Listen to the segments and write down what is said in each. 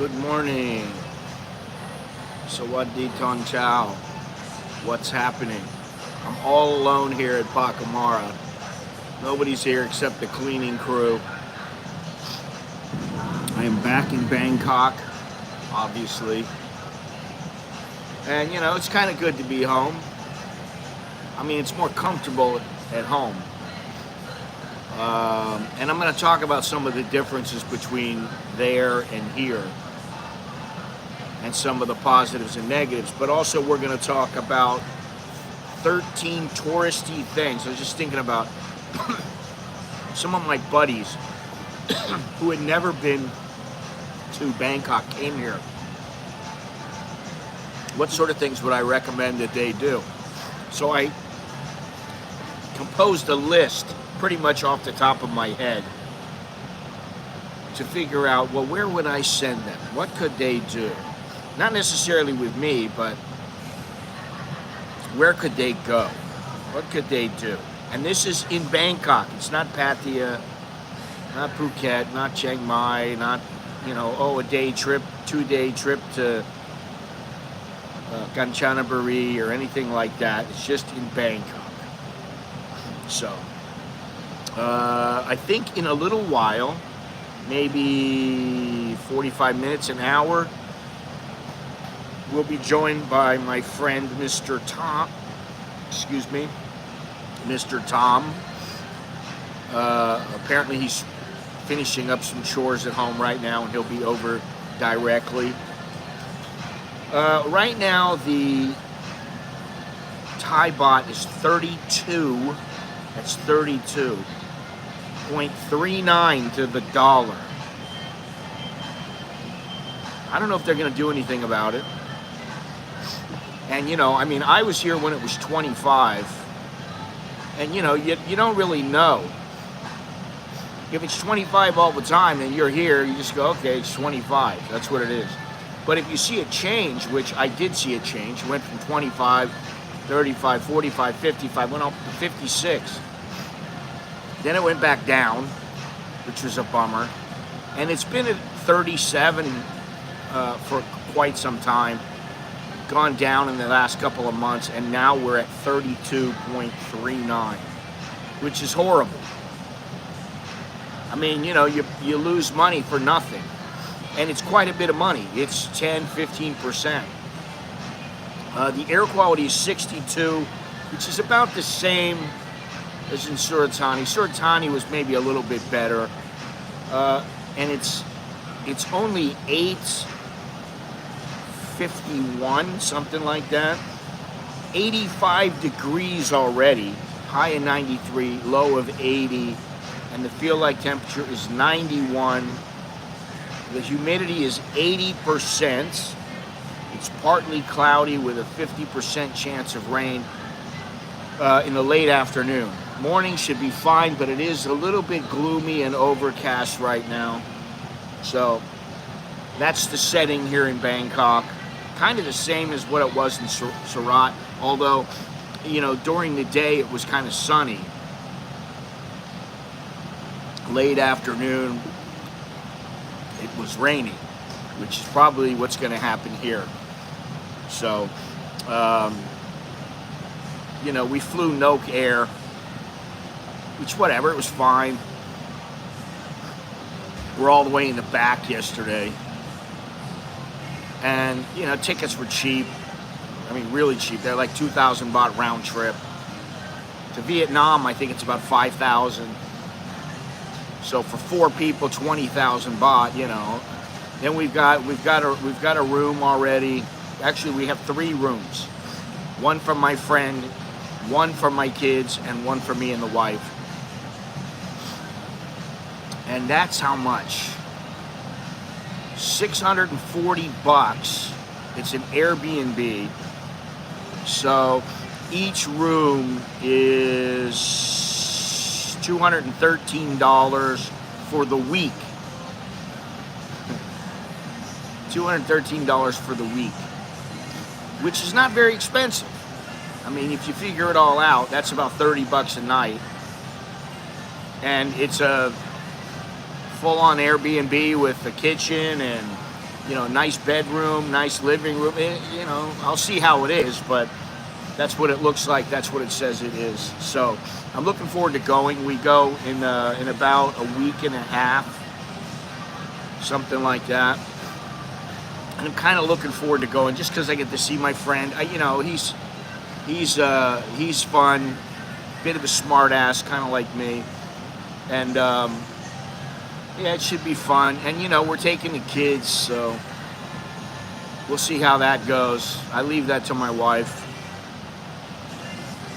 Good morning. Sawadee Ton Chow. What's happening? I'm all alone here at Pacamara. Nobody's here except the cleaning crew. I am back in Bangkok, obviously. And it's kind of good to be home. I mean, it's more comfortable at home. And I'm going to talk about some of the differences between there and here, and some of the positives and negatives. But also we're going to talk about 13 touristy things. I was just thinking about some of my buddies who had never been to Bangkok came here. What sort of things would I recommend that they do? So I composed a list pretty much off the top of my head to figure out, well, where would I send them? What could they do? Not necessarily with me, but where could they go? What could they do? And this is in Bangkok. It's not Pattaya, not Phuket, not Chiang Mai, not, a day trip, 2-day trip to Kanchanaburi or anything like that. It's just in Bangkok. So, I think in a little while, maybe 45 minutes, an hour, we'll be joined by my friend, Mr. Tom. Mr. Tom. Apparently he's finishing up some chores at home right now, and he'll be over directly. Right now, the Thai baht is 32. That's 32.39 to the dollar. I don't know if they're going to do anything about it. And, I was here when it was 25. And, you don't really know. If it's 25 all the time and you're here, you just go, okay, it's 25. That's what it is. But if you see a change, which I did see a change, it went from 25, 35, 45, 55, went up to 56. Then it went back down, which was a bummer. And it's been at 37 for quite some time. Gone down in the last couple of months, and now we're at 32.39, which is horrible. I mean, you lose money for nothing. And it's quite a bit of money. It's 10, 15%. The air quality is 62, which is about the same as in Suratani. Suratani was maybe a little bit better. And it's only 8:51, something like that. 85 degrees already. High of 93, low of 80. And the feel-like temperature is 91. The humidity is 80%. It's partly cloudy with a 50% chance of rain in the late afternoon. Morning should be fine, but it is a little bit gloomy and overcast right now. So that's the setting here in Bangkok. Kind of the same as what it was in Surat, although, during the day it was kind of sunny. Late afternoon, it was raining, which is probably what's going to happen here. So, we flew Noke Air, which whatever, it was fine. We're all the way in the back yesterday. And, tickets were cheap. I mean, really cheap. They're like 2,000 baht round trip. To Vietnam, I think it's about 5,000. So for 4 people, 20,000 baht, Then we've got a room already. Actually, we have 3 rooms. One for my friend, one for my kids, and one for me and the wife. And that's how much? 640 bucks. It's an Airbnb. So each room is $213 for the week. $213 for the week, which is not very expensive. I mean, if you figure it all out, that's about 30 bucks a night. And it's a full-on Airbnb with a kitchen and you know, nice bedroom, nice living room. You know, I'll see how it is, but that's what it looks like. That's what it says it is. So I'm looking forward to going. We go in about a week and a half, something like that. And I'm kind of looking forward to going just because I get to see my friend. You know, he's fun, bit of a smart ass, kind of like me, and yeah, it should be fun. And you know, we're taking the kids, so we'll see how that goes. I leave that to my wife.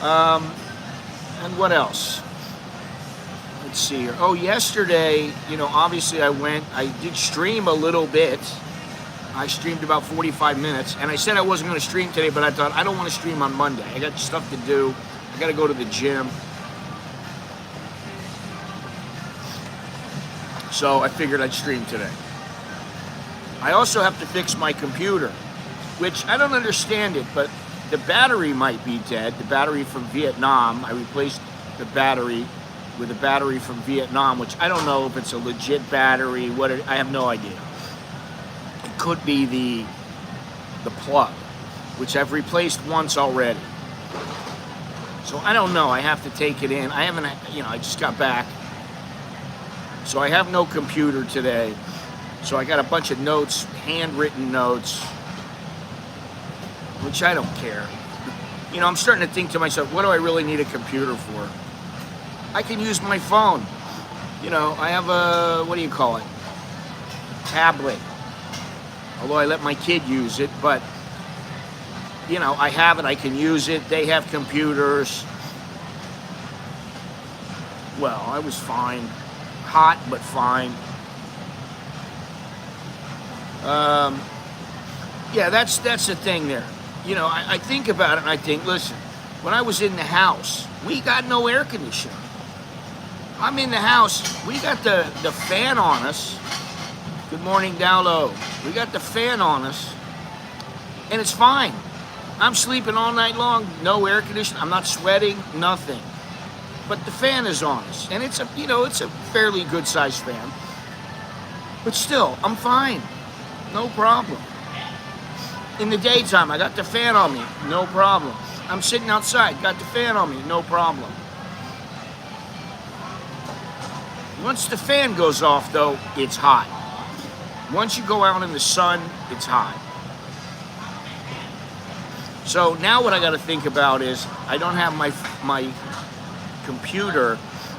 And what else? Let's see here. Oh, yesterday, you know, obviously I did stream a little bit. I streamed about 45 minutes, and I said I wasn't going to stream today, but I thought I don't want to stream on Monday. I got stuff to do. I got to go to the gym. So I figured I'd stream today. I also have to fix my computer, which I don't understand it, but the battery might be dead. The battery from Vietnam. I replaced the battery with a battery from Vietnam, which I don't know if it's a legit battery. I have no idea. It could be the plug, which I've replaced once already. So I don't know. I have to take it in. I haven't, you know, I just got back. So I have no computer today. So I got a bunch of notes, handwritten notes, which I don't care. You know, I'm starting to think to myself, what do I really need a computer for? I can use my phone. You know, I have a, what do you call it? Tablet. Although I let my kid use it, but, you know, I have it, I can use it. They have computers. Well, I was fine. Hot, but fine. Yeah, that's the thing there. You know, I think about it and I think, listen, when I was in the house, we got no air conditioner. I'm in the house, we got the fan on us. Good morning, Dowlow. We got the fan on us, and it's fine. I'm sleeping all night long, no air conditioner. I'm not sweating, nothing. But the fan is on us, and it's a, you know, it's a fairly good sized fan. But still, I'm fine, no problem. In the daytime, I got the fan on me, no problem. I'm sitting outside, got the fan on me, no problem. Once the fan goes off, though, it's hot. Once you go out in the sun, it's hot. So now what I got to think about is, I don't have my computer.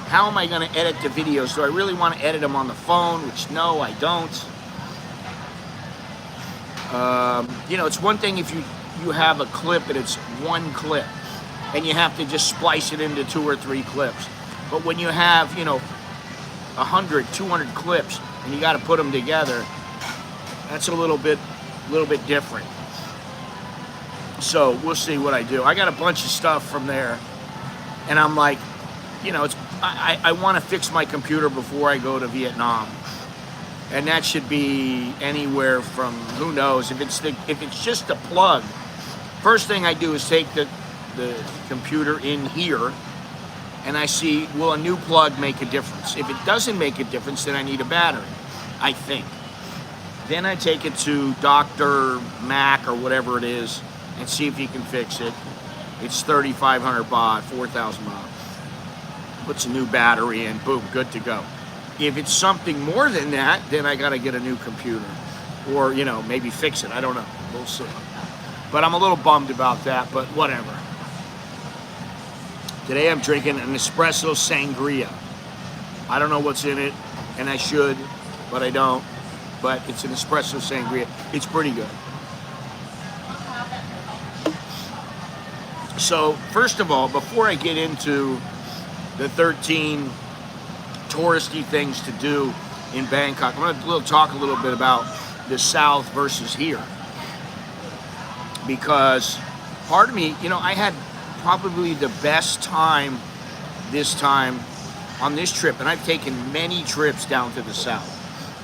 How am I going to edit the videos? Do I really want to edit them on the phone? Which, no, I don't. You know, it's one thing if you have a clip and it's one clip and you have to just splice it into 2 or 3 clips. But when you have, you know, 100, 200 clips and you got to put them together, that's a little bit different. So we'll see what I do. I got a bunch of stuff from there, and I'm like, you know, I want to fix my computer before I go to Vietnam. And that should be anywhere from, who knows, if it's just a plug. First thing I do is take the computer in here, and I see, will a new plug make a difference? If it doesn't make a difference, then I need a battery, I think. Then I take it to Dr. Mac or whatever it is and see if he can fix it. It's 3,500 baht, 4,000 baht. Puts a new battery in, boom, good to go. If it's something more than that, then I gotta get a new computer. Or, you know, maybe fix it, I don't know, we'll see. But I'm a little bummed about that, but whatever. Today I'm drinking an espresso sangria. I don't know what's in it, and I should, but I don't. But it's an espresso sangria. It's pretty good. So, first of all, before I get into the 13 touristy things to do in Bangkok, I'm going to talk a little bit about the South versus here. Because part of me, you know, I had probably the best time this time on this trip, and I've taken many trips down to the South.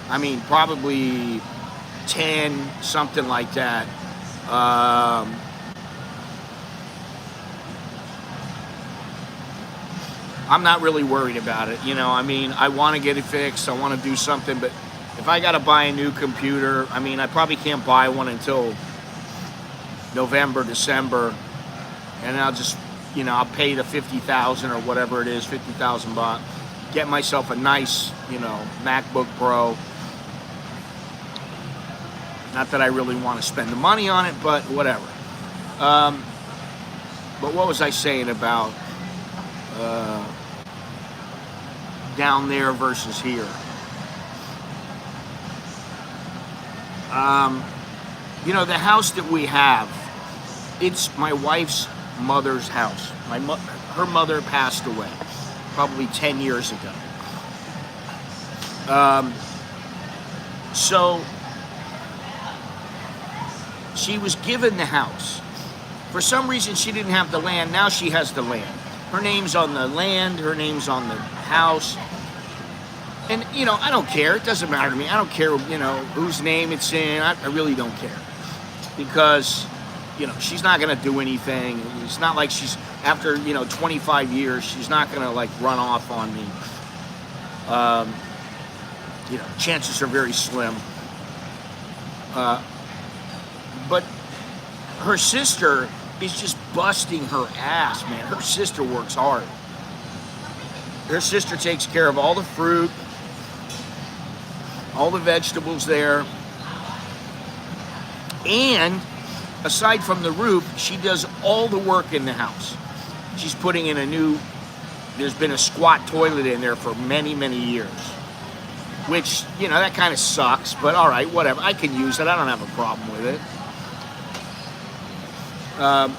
I mean, probably 10, something like that. I'm not really worried about it, you know. I mean, I want to get it fixed. I want to do something, but if I got to buy a new computer, I mean, I probably can't buy one until November, December, and I'll just, I'll pay the 50,000 or whatever it is, 50,000 baht, get myself a nice, MacBook Pro. Not that I really want to spend the money on it, but whatever. But what was I saying about down there versus here? The house that we have, it's my wife's mother's house. Her mother passed away probably 10 years ago. So she was given the house. For some reason, she didn't have the land. Now she has the land. Her name's on the land. Her name's on the house. And, I don't care. It doesn't matter to me. I don't care, whose name it's in. I really don't care. Because, she's not going to do anything. It's not like she's, after, 25 years, she's not going to, run off on me. Chances are very slim. But her sister is just busting her ass, man. Her sister works hard. Her sister takes care of all the fruit, all the vegetables there. And aside from the roof, she does all the work in the house. She's putting in there's been a squat toilet in there for many, many years. Which, that kind of sucks, but all right, whatever. I can use it. I don't have a problem with it.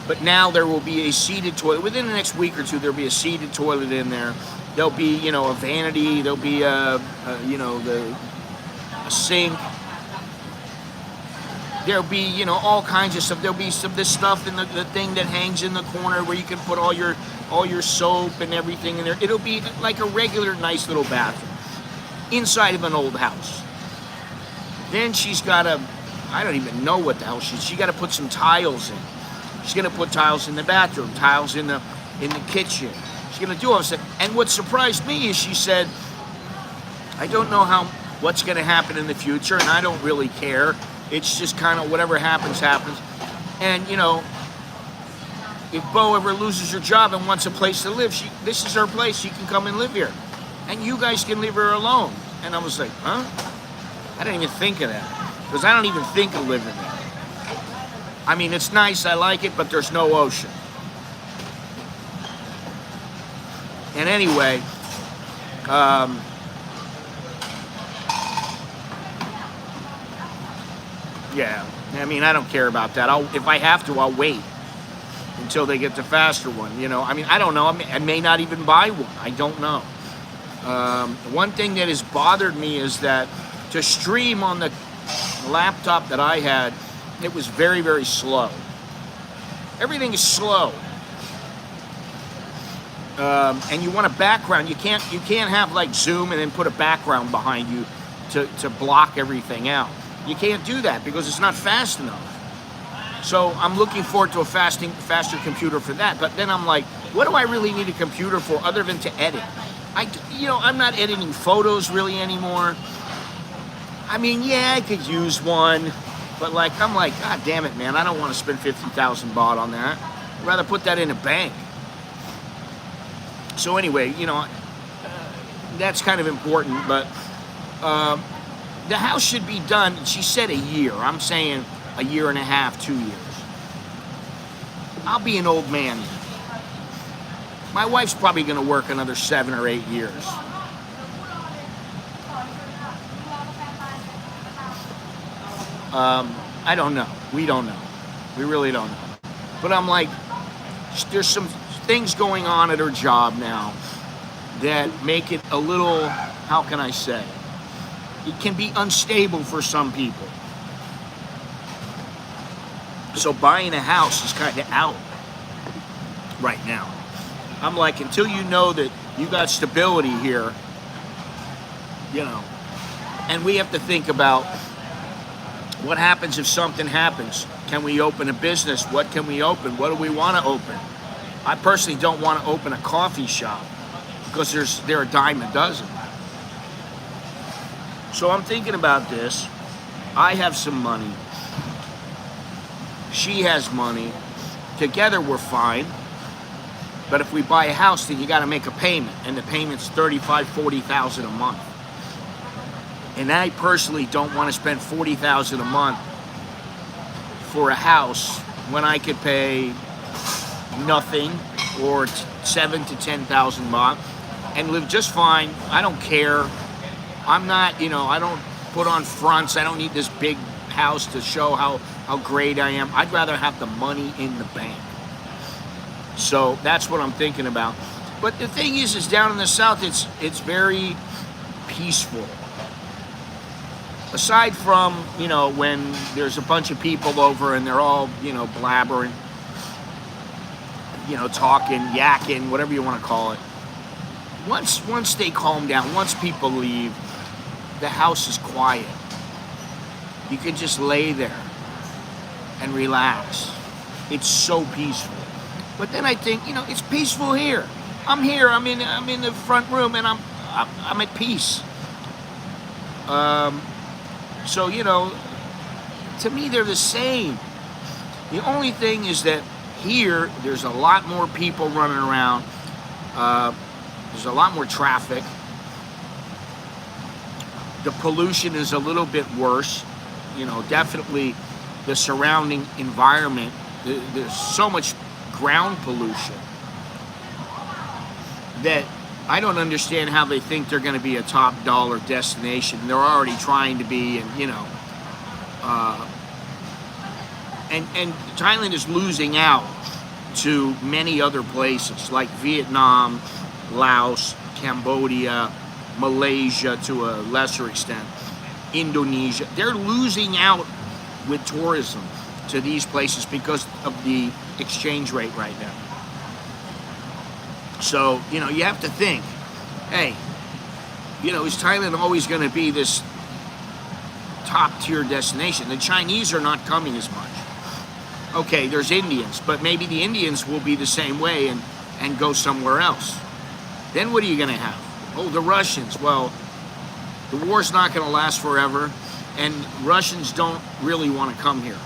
But now there will be a seated toilet. Within the next week or two, there'll be a seated toilet in there. There'll be, a vanity. There'll be a sink. There'll be, all kinds of stuff. There'll be this stuff in the thing that hangs in the corner where you can put all your soap and everything in there. It'll be like a regular, nice little bathroom inside of an old house. Then she's got I don't even know what the hell she got to put some tiles in. She's going to put tiles in the bathroom, tiles in the kitchen. She's going to do all this stuff. And what surprised me is she said, I don't know what's going to happen in the future, and I don't really care. It's just kind of whatever happens, happens. And, if Bo ever loses her job and wants a place to live, this is her place. She can come and live here. And you guys can leave her alone. And I was like, huh? I didn't even think of that. Because I don't even think of living there. I mean, it's nice, I like it, but there's no ocean. And anyway, yeah, I mean, I don't care about that. If I have to, I'll wait until they get the faster one, I mean, I don't know. I may not even buy one. I don't know. One thing that has bothered me is that to stream on the laptop that I had, it was very, very slow. Everything is slow. And you want a background. You can't have Zoom and then put a background behind you to block everything out. You can't do that because it's not fast enough. So I'm looking forward to a faster computer for that. But then I'm like, what do I really need a computer for other than to edit? I'm not editing photos really anymore. I mean, yeah, I could use one. But I'm like, God damn it, man, I don't want to spend 50,000 baht on that. I'd rather put that in a bank. So anyway, that's kind of important, but the house should be done, she said a year. I'm saying a year and a half, 2 years. I'll be an old man. My wife's probably going to work another 7 or 8 years. I don't know. We don't know. We really don't know. But I'm like, there's some things going on at her job now that make it a little, how can I say? It can be unstable for some people. So buying a house is kind of out right now. I'm like, until you know that you got stability here, and we have to think about what happens if something happens. Can we open a business? What can we open? What do we want to open? I personally don't want to open a coffee shop because they're a dime a dozen. So I'm thinking about this. I have some money. She has money. Together we're fine. But if we buy a house, then you got to make a payment, and the payment's $35,000, $40,000 a month. And I personally don't want to spend $40,000 a month for a house when I could pay nothing or $7,000 to $10,000 a month and live just fine. I don't care. I'm not, I don't put on fronts. I don't need this big house to show how great I am. I'd rather have the money in the bank. So that's what I'm thinking about. But the thing is down in the South, it's very peaceful. Aside from, when there's a bunch of people over and they're all, blabbering, talking, yakking, whatever you want to call it. Once they calm down, once people leave, the house is quiet. You can just lay there and relax. It's so peaceful. But then I think, it's peaceful here. I'm here. I'm in the front room, and I'm at peace. So, to me, they're the same. The only thing is that here, there's a lot more people running around. There's a lot more traffic. The pollution is a little bit worse. Definitely the surrounding environment. There's so much ground pollution that I don't understand how they think they're going to be a top dollar destination. They're already trying to be, and and Thailand is losing out to many other places like Vietnam, Laos, Cambodia, Malaysia to a lesser extent, Indonesia. They're losing out with tourism to these places because of the exchange rate right now. So, you have to think, hey, is Thailand always going to be this top tier destination? The Chinese are not coming as much. Okay, there's Indians, but maybe the Indians will be the same way and go somewhere else. Then what are you going to have? Oh, the Russians. Well, the war's not going to last forever, and Russians don't really want to come here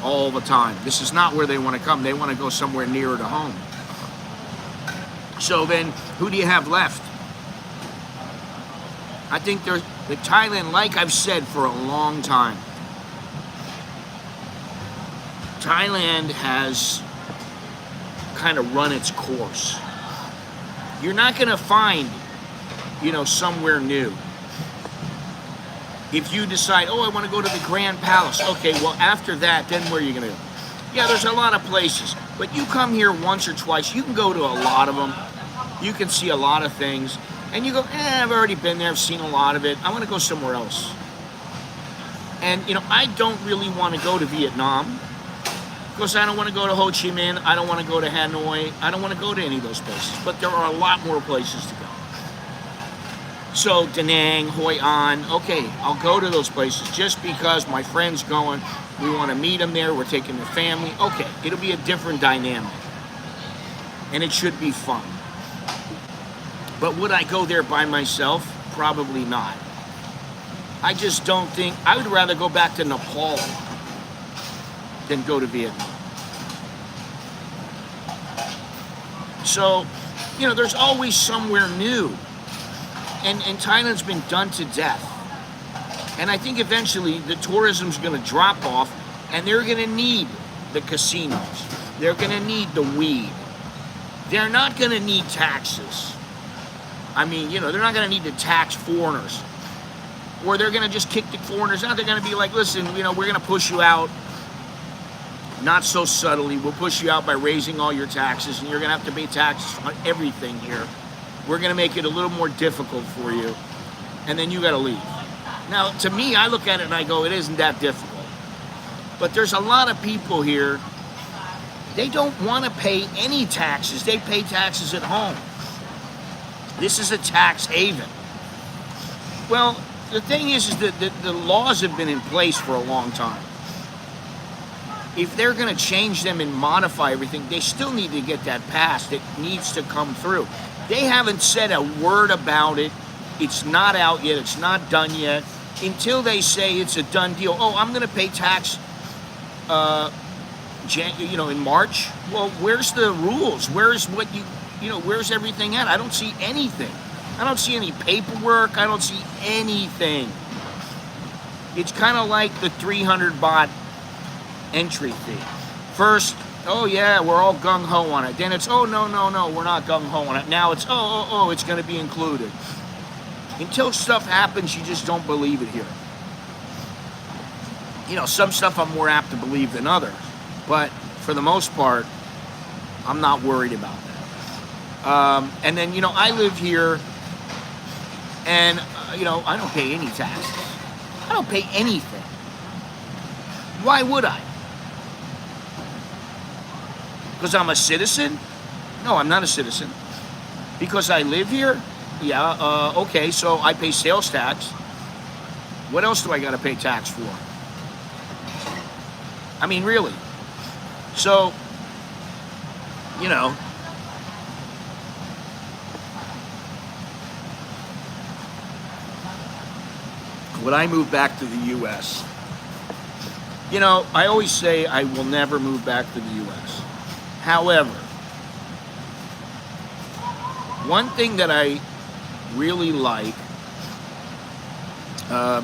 all the time. This is not where they want to come. They want to go somewhere nearer to home. So then, who do you have left? I think the Thailand, like I've said for a long time, Thailand has kind of run its course. You're not going to find, somewhere new. If you decide, I want to go to the Grand Palace. Okay, well, after that, then where are you going to go? Yeah, there's a lot of places. But you come here once or twice, you can go to a lot of them. You can see a lot of things. And you go, I've already been there. I've seen a lot of it. I want to go somewhere else. And, I don't really want to go to Vietnam. Because I don't want to go to Ho Chi Minh. I don't want to go to Hanoi. I don't want to go to any of those places. But there are a lot more places to go. So Da Nang, Hoi An, okay, I'll go to those places just because my friend's going. We want to meet them there. We're taking the family. Okay, it'll be a different dynamic. And it should be fun. But would I go there by myself? Probably not. I just don't think, I would rather go back to Nepal than go to Vietnam. So, there's always somewhere new. And Thailand's been done to death. And I think eventually the tourism's going to drop off, and they're going to need the casinos. They're going to need the weed. They're not going to need taxes. I mean, they're not going to need to tax foreigners. Or they're going to just kick the foreigners out. They're going to be like, listen, we're going to push you out. Not so subtly. We'll push you out by raising all your taxes, and you're going to have to pay taxes on everything here. We're going to make it a little more difficult for you, and then you got to leave. Now, to me, I look at it and I go, it isn't that difficult. But there's a lot of people here, they don't want to pay any taxes. They pay taxes at home. This is a tax haven. Well, the thing is that the laws have been in place for a long time. If they're going to change them and modify everything, they still need to get that passed. It needs to come through. They haven't said a word about it It's not out yet. It's not done yet. Until they say it's a done deal. Oh, I'm going to pay tax, in March. Well, where's the rules? Where's what where's everything at? I don't see anything. I don't see any paperwork. I don't see anything. It's kind of like the 300 baht entry fee. First, oh yeah, we're all gung-ho on it. Then it's, oh no, we're not gung-ho on it. Now it's, oh, it's going to be included. Until stuff happens, you just don't believe it here. Some stuff I'm more apt to believe than others. But for the most part, I'm not worried about that. And then, I live here, and, I don't pay any taxes. I don't pay anything. Why would I? Because I'm a citizen? No, I'm not a citizen. Because I live here? Yeah, okay, so I pay sales tax. What else do I got to pay tax for? I mean, really. So, when I move back to the U.S., I always say I will never move back to the U.S. However, one thing that I really like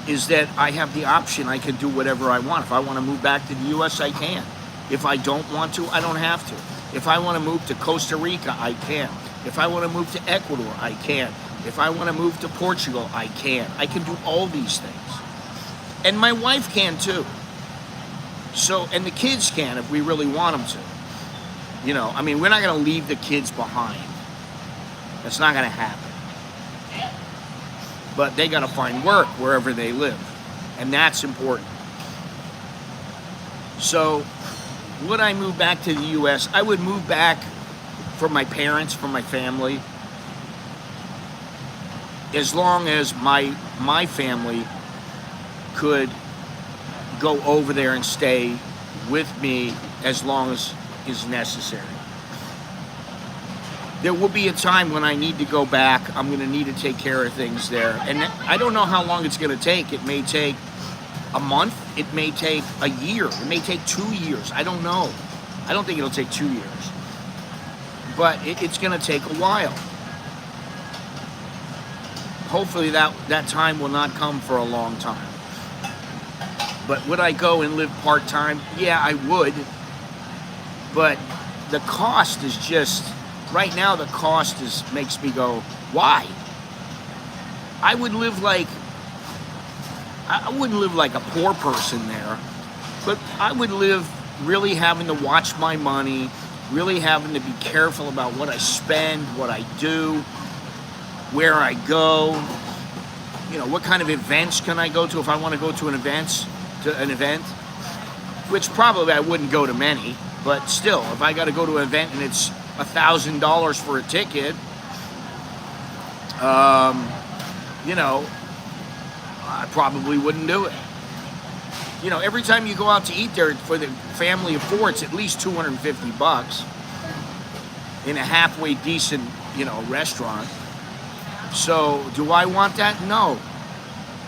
is that I have the option. I can do whatever I want. If I want to move back to the U.S., I can. If I don't want to, I don't have to. If I want to move to Costa Rica, I can. If I want to move to Ecuador, I can. If I want to move to Portugal, I can. I can do all these things. And my wife can too. So, and the kids can if we really want them to. We're not going to leave the kids behind. That's not going to happen. But they got to find work wherever they live. And that's important. So, would I move back to the U.S.? I would move back for my parents, for my family, as long as my family could go over there and stay with me as long as is necessary. There will be a time when I need to go back. I'm going to need to take care of things there. And I don't know how long it's going to take. It may take a month. It may take a year. It may take 2 years. I don't know. I don't think it'll take 2 years. But it's going to take a while. Hopefully that time will not come for a long time. But would I go and live part-time? Yeah, I would. But the cost is just, right now the cost makes me go, why? I wouldn't live like a poor person there, but I would live really having to watch my money, really having to be careful about what I spend, what I do, where I go, what kind of events can I go to if I want to go to an event, which probably I wouldn't go to many, but still, if I got to go to an event and it's $1,000 for a ticket, I probably wouldn't do it. Every time you go out to eat there for the family of four, it's at least $250 in a halfway decent, restaurant. So, do I want that? No.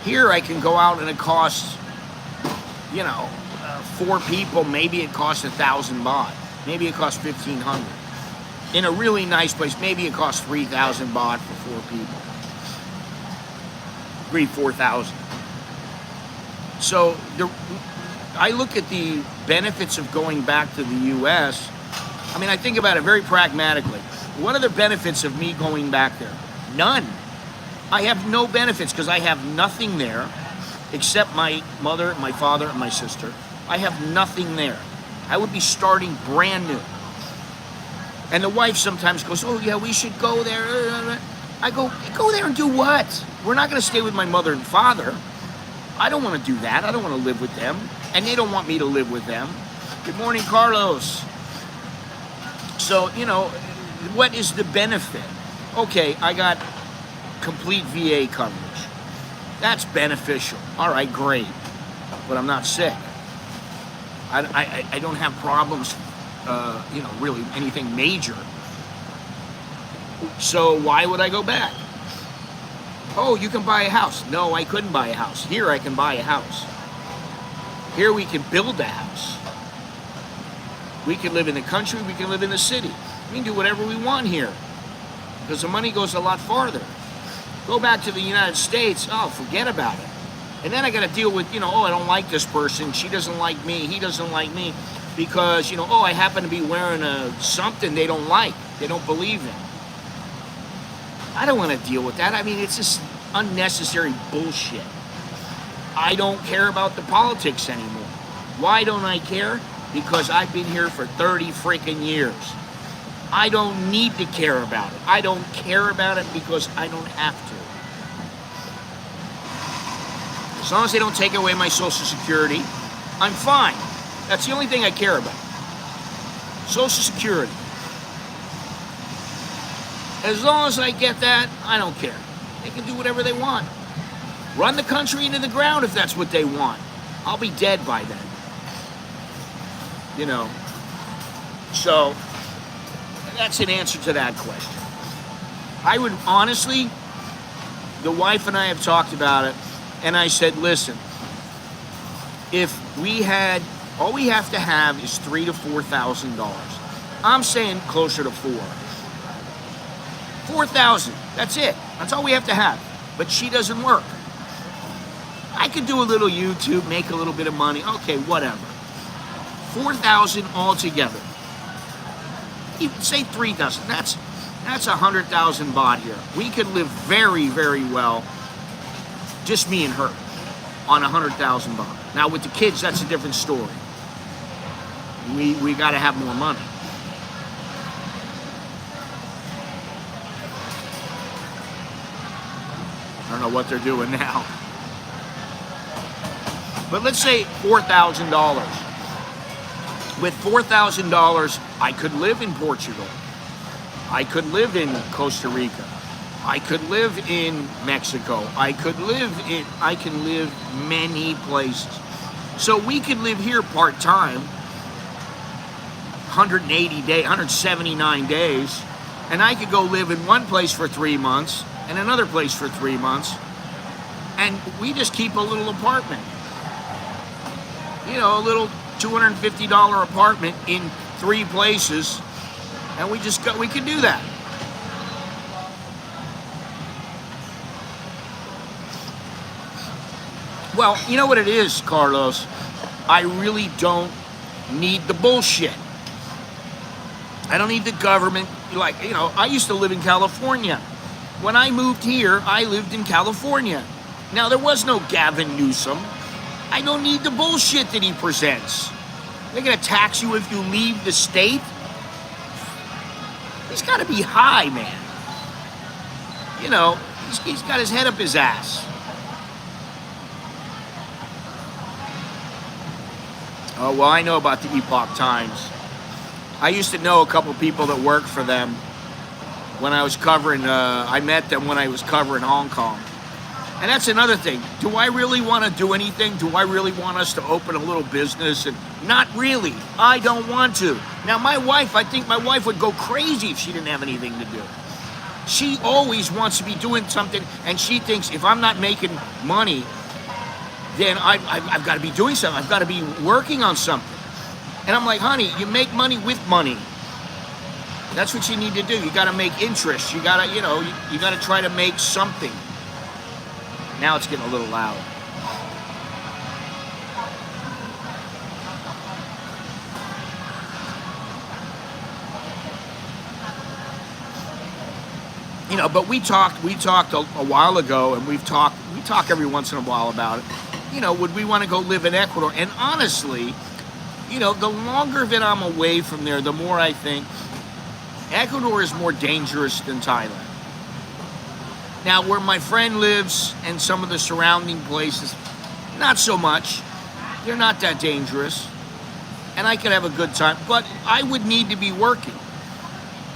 Here I can go out and it costs, 4 people, maybe it costs 1,000 baht. Maybe it costs 1,500. In a really nice place, maybe it costs 3,000 baht for 4 people. 4,000. So I look at the benefits of going back to the U.S. I think about it very pragmatically. What are the benefits of me going back there? None. I have no benefits because I have nothing there except my mother, my father, and my sister. I have nothing there. I would be starting brand new. And the wife sometimes goes, oh yeah, we should go there. I go there and do what? We're not going to stay with my mother and father. I don't want to do that. I don't want to live with them. And they don't want me to live with them. Good morning, Carlos. So, what is the benefit? Okay, I got complete VA coverage. That's beneficial. All right, great. But I'm not sick. I don't have problems, really anything major. So why would I go back? Oh, you can buy a house. No, I couldn't buy a house. Here I can buy a house. Here we can build a house. We can live in the country, we can live in the city. We can do whatever we want here because the money goes a lot farther. Go back to the United States, oh, forget about it. And then I got to deal with, oh, I don't like this person. She doesn't like me. He doesn't like me because, oh, I happen to be wearing something they don't like. They don't believe in. I don't want to deal with that. I mean, it's just unnecessary bullshit. I don't care about the politics anymore. Why don't I care? Because I've been here for 30 freaking years. I don't need to care about it. I don't care about it because I don't have to. As long as they don't take away my Social Security, I'm fine. That's the only thing I care about. Social Security. As long as I get that, I don't care. They can do whatever they want. Run the country into the ground if that's what they want. I'll be dead by then. So that's an answer to that question. I would honestly, the wife and I have talked about it, and I said, listen, if we had, all we have to have is $3,000 to $4,000. I'm saying closer to $4,000. That's it. That's all we have to have. But she doesn't work. I could do a little YouTube, make a little bit of money. Okay, whatever. $4,000 altogether. Even say $3,000. That's 100,000 baht here. We could live very, very well, just me and her, on 100,000 baht. Now with the kids, that's a different story. We got to have more money. I don't know what they're doing now. But let's say $4,000. With $4,000, I could live in Portugal. I could live in Costa Rica. I could live in Mexico. I can live many places. So we could live here part-time, 180 days, 179 days, and I could go live in one place for 3 months and another place for 3 months, and we just keep a little apartment. A little $250 apartment in 3 places, and we could do that. Well, you know what it is, Carlos? I really don't need the bullshit. I don't need the government. I used to live in California. When I moved here, I lived in California. Now, there was no Gavin Newsom. I don't need the bullshit that he presents. They're going to tax you if you leave the state. He's got to be high, man. He's got his head up his ass. Oh, well, I know about the Epoch Times. I used to know a couple people that worked for them when I was covering, I met them when I was covering Hong Kong. And that's another thing. Do I really want to do anything? Do I really want us to open a little business? And not really. I don't want to. Now, I think my wife would go crazy if she didn't have anything to do. She always wants to be doing something, and she thinks if I'm not making money, then I've got to be doing something. I've got to be working on something. And I'm like, honey, you make money with money. That's what you need to do. You got to make interest. You got to, you got to try to make something. Now it's getting a little loud. But we talked a while ago, and we talk every once in a while about it. Would we want to go live in Ecuador? And honestly, the longer that I'm away from there, the more I think Ecuador is more dangerous than Thailand. Now, where my friend lives and some of the surrounding places, not so much. They're not that dangerous. And I could have a good time. But I would need to be working.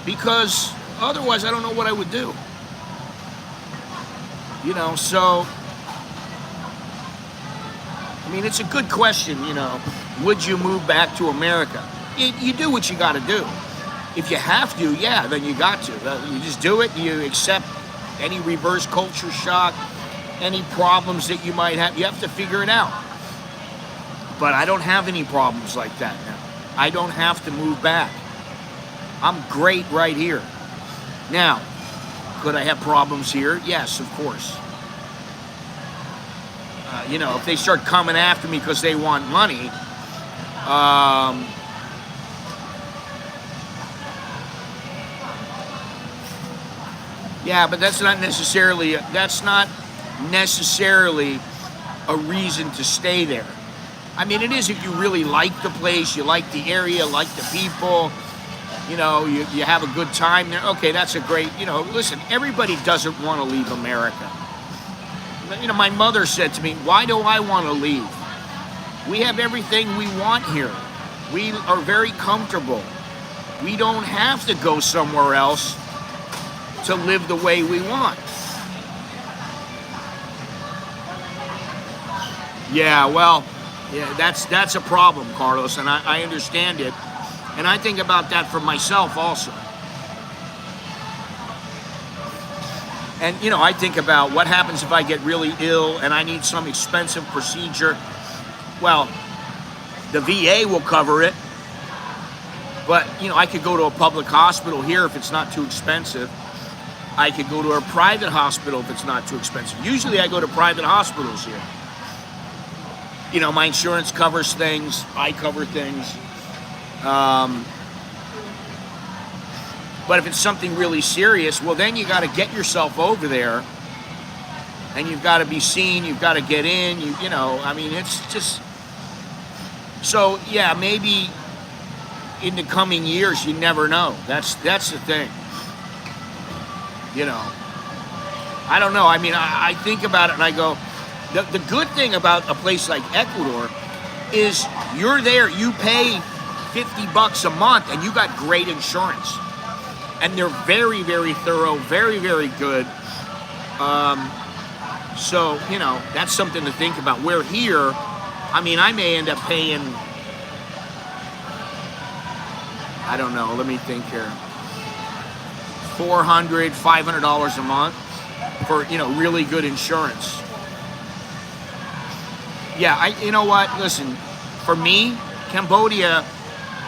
Because otherwise, I don't know what I would do. So... I mean, it's a good question, would you move back to America? You do what you got to do. If you have to, yeah, then you got to. You just do it, you accept any reverse culture shock, any problems that you might have. You have to figure it out. But I don't have any problems like that now. I don't have to move back. I'm great right here. Now, could I have problems here? Yes, of course. If they start coming after me because they want money, yeah, but that's not necessarily a reason to stay there. I mean, it is if you really like the place, you like the area, like the people, you have a good time there. Okay, that's a great, listen, everybody doesn't want to leave America. My mother said to me, why do I want to leave? We have everything we want here. We are very comfortable. We don't have to go somewhere else to live the way we want. Yeah, well, that's a problem, Carlos, and I understand it. And I think about that for myself also. And, I think about what happens if I get really ill and I need some expensive procedure. Well, the VA will cover it. But, I could go to a public hospital here if it's not too expensive. I could go to a private hospital if it's not too expensive. Usually I go to private hospitals here. My insurance covers things. I cover things. But if it's something really serious, well, then you got to get yourself over there, and you've got to be seen. You've got to get in. It's just. So yeah, maybe in the coming years, you never know. That's the thing. I don't know. I think about it and I go, the good thing about a place like Ecuador is you're there. You pay $50 a month, and you got great insurance. And they're very, very thorough, very, very good. So, that's something to think about. Where here, I may end up paying, I don't know, let me think here, $400, $500 a month for, really good insurance. Yeah, you know what? Listen, for me, Cambodia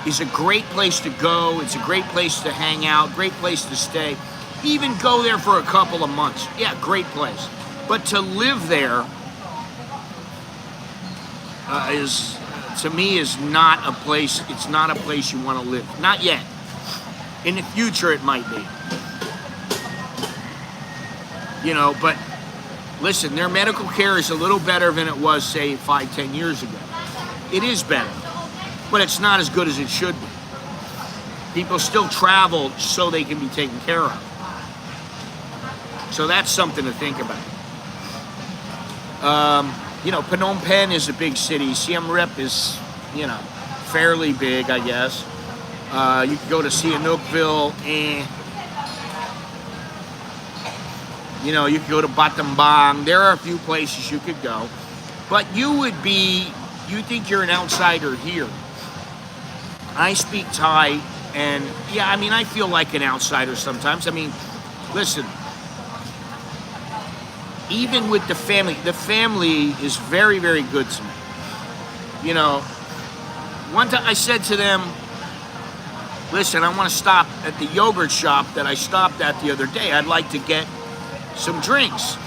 is a great place to go. It's a great place to hang out, great place to stay. Even go there for a couple of months. Yeah, great place. But to live there to me, is not a place. It's not a place you want to live. Not yet. In the future, it might be. But listen, their medical care is a little better than it was, say, 5-10 years ago. It is better. But it's not as good as it should be. People still travel so they can be taken care of. So that's something to think about. Phnom Penh is a big city. Siem Reap is, fairly big, I guess. You could go to Sihanoukville, you could go to Battambang. There are a few places you could go. But you think you're an outsider here. I speak Thai, and I feel like an outsider sometimes. Listen, even with the family is very, very good to me. One time I said to them, listen, I want to stop at the yogurt shop that I stopped at the other day. I'd like to get some drinks.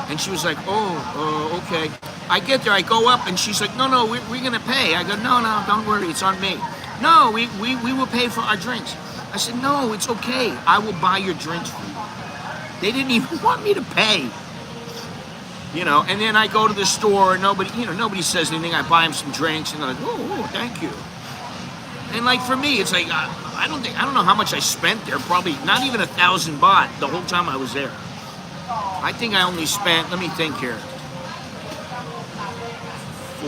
And she was like, okay. I get there, I go up, and she's like, no, we're going to pay. I go, no, don't worry, it's on me. No, we will pay for our drinks. I said, no, it's okay. I will buy your drinks for you. They didn't even want me to pay. And then I go to the store, and nobody says anything. I buy them some drinks, and they're like, oh, thank you. And for me, it's like, I don't know how much I spent there. Probably not even 1,000 baht the whole time I was there. I think I only spent, let me think here,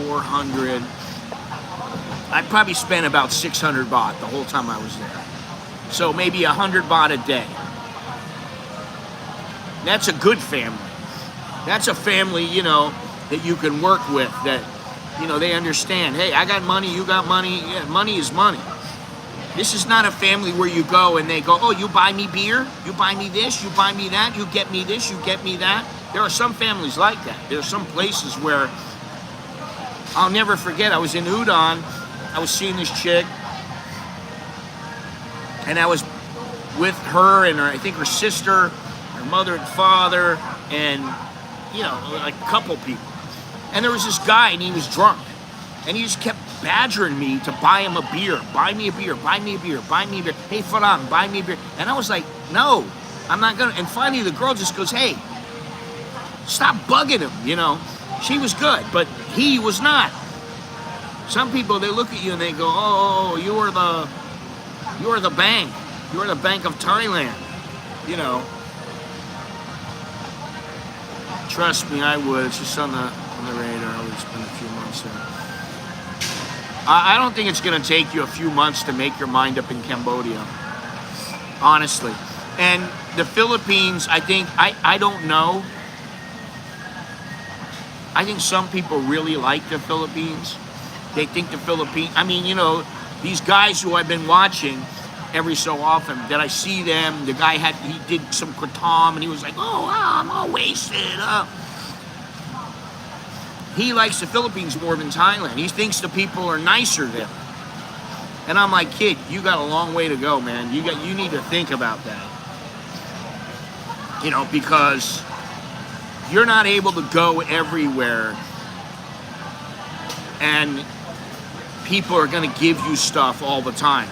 400. I probably spent about 600 baht the whole time I was there. So maybe 100 baht a day. That's a good family. That's a family, that you can work with, that, they understand. Hey, I got money, you got money. Yeah, money is money. This is not a family where you go and they go, oh, you buy me beer, you buy me this, you buy me that, you get me this, you get me that. There are some families like that. There are some places where I'll never forget. I was in Udon. I was seeing this chick, and I was with her and I think her sister, her mother and father, and like a couple people. And there was this guy, and he was drunk, and he just kept badgering me to buy him a beer. Buy me a beer, buy me a beer, buy me a beer. Hey, Farang, buy me a beer. And I was like, no, I'm not gonna. And finally the girl just goes, hey, stop bugging him, She was good, but he was not. Some people, they look at you and they go, oh, you are the bank. You are the Bank of Thailand, Trust me, I would. It's just on the radar. I would spend a few months there. I don't think it's going to take you a few months to make your mind up in Cambodia, honestly. And the Philippines, I think, I don't know. I think some people really like the Philippines. They think the Philippines, these guys who I've been watching every so often, that I see them, the guy he did some kratom, and he was like, oh, I'm all wasted. He likes the Philippines more than Thailand. He thinks the people are nicer there. And I'm like, kid, you got a long way to go, man. You need to think about that. Because you're not able to go everywhere and people are going to give you stuff all the time.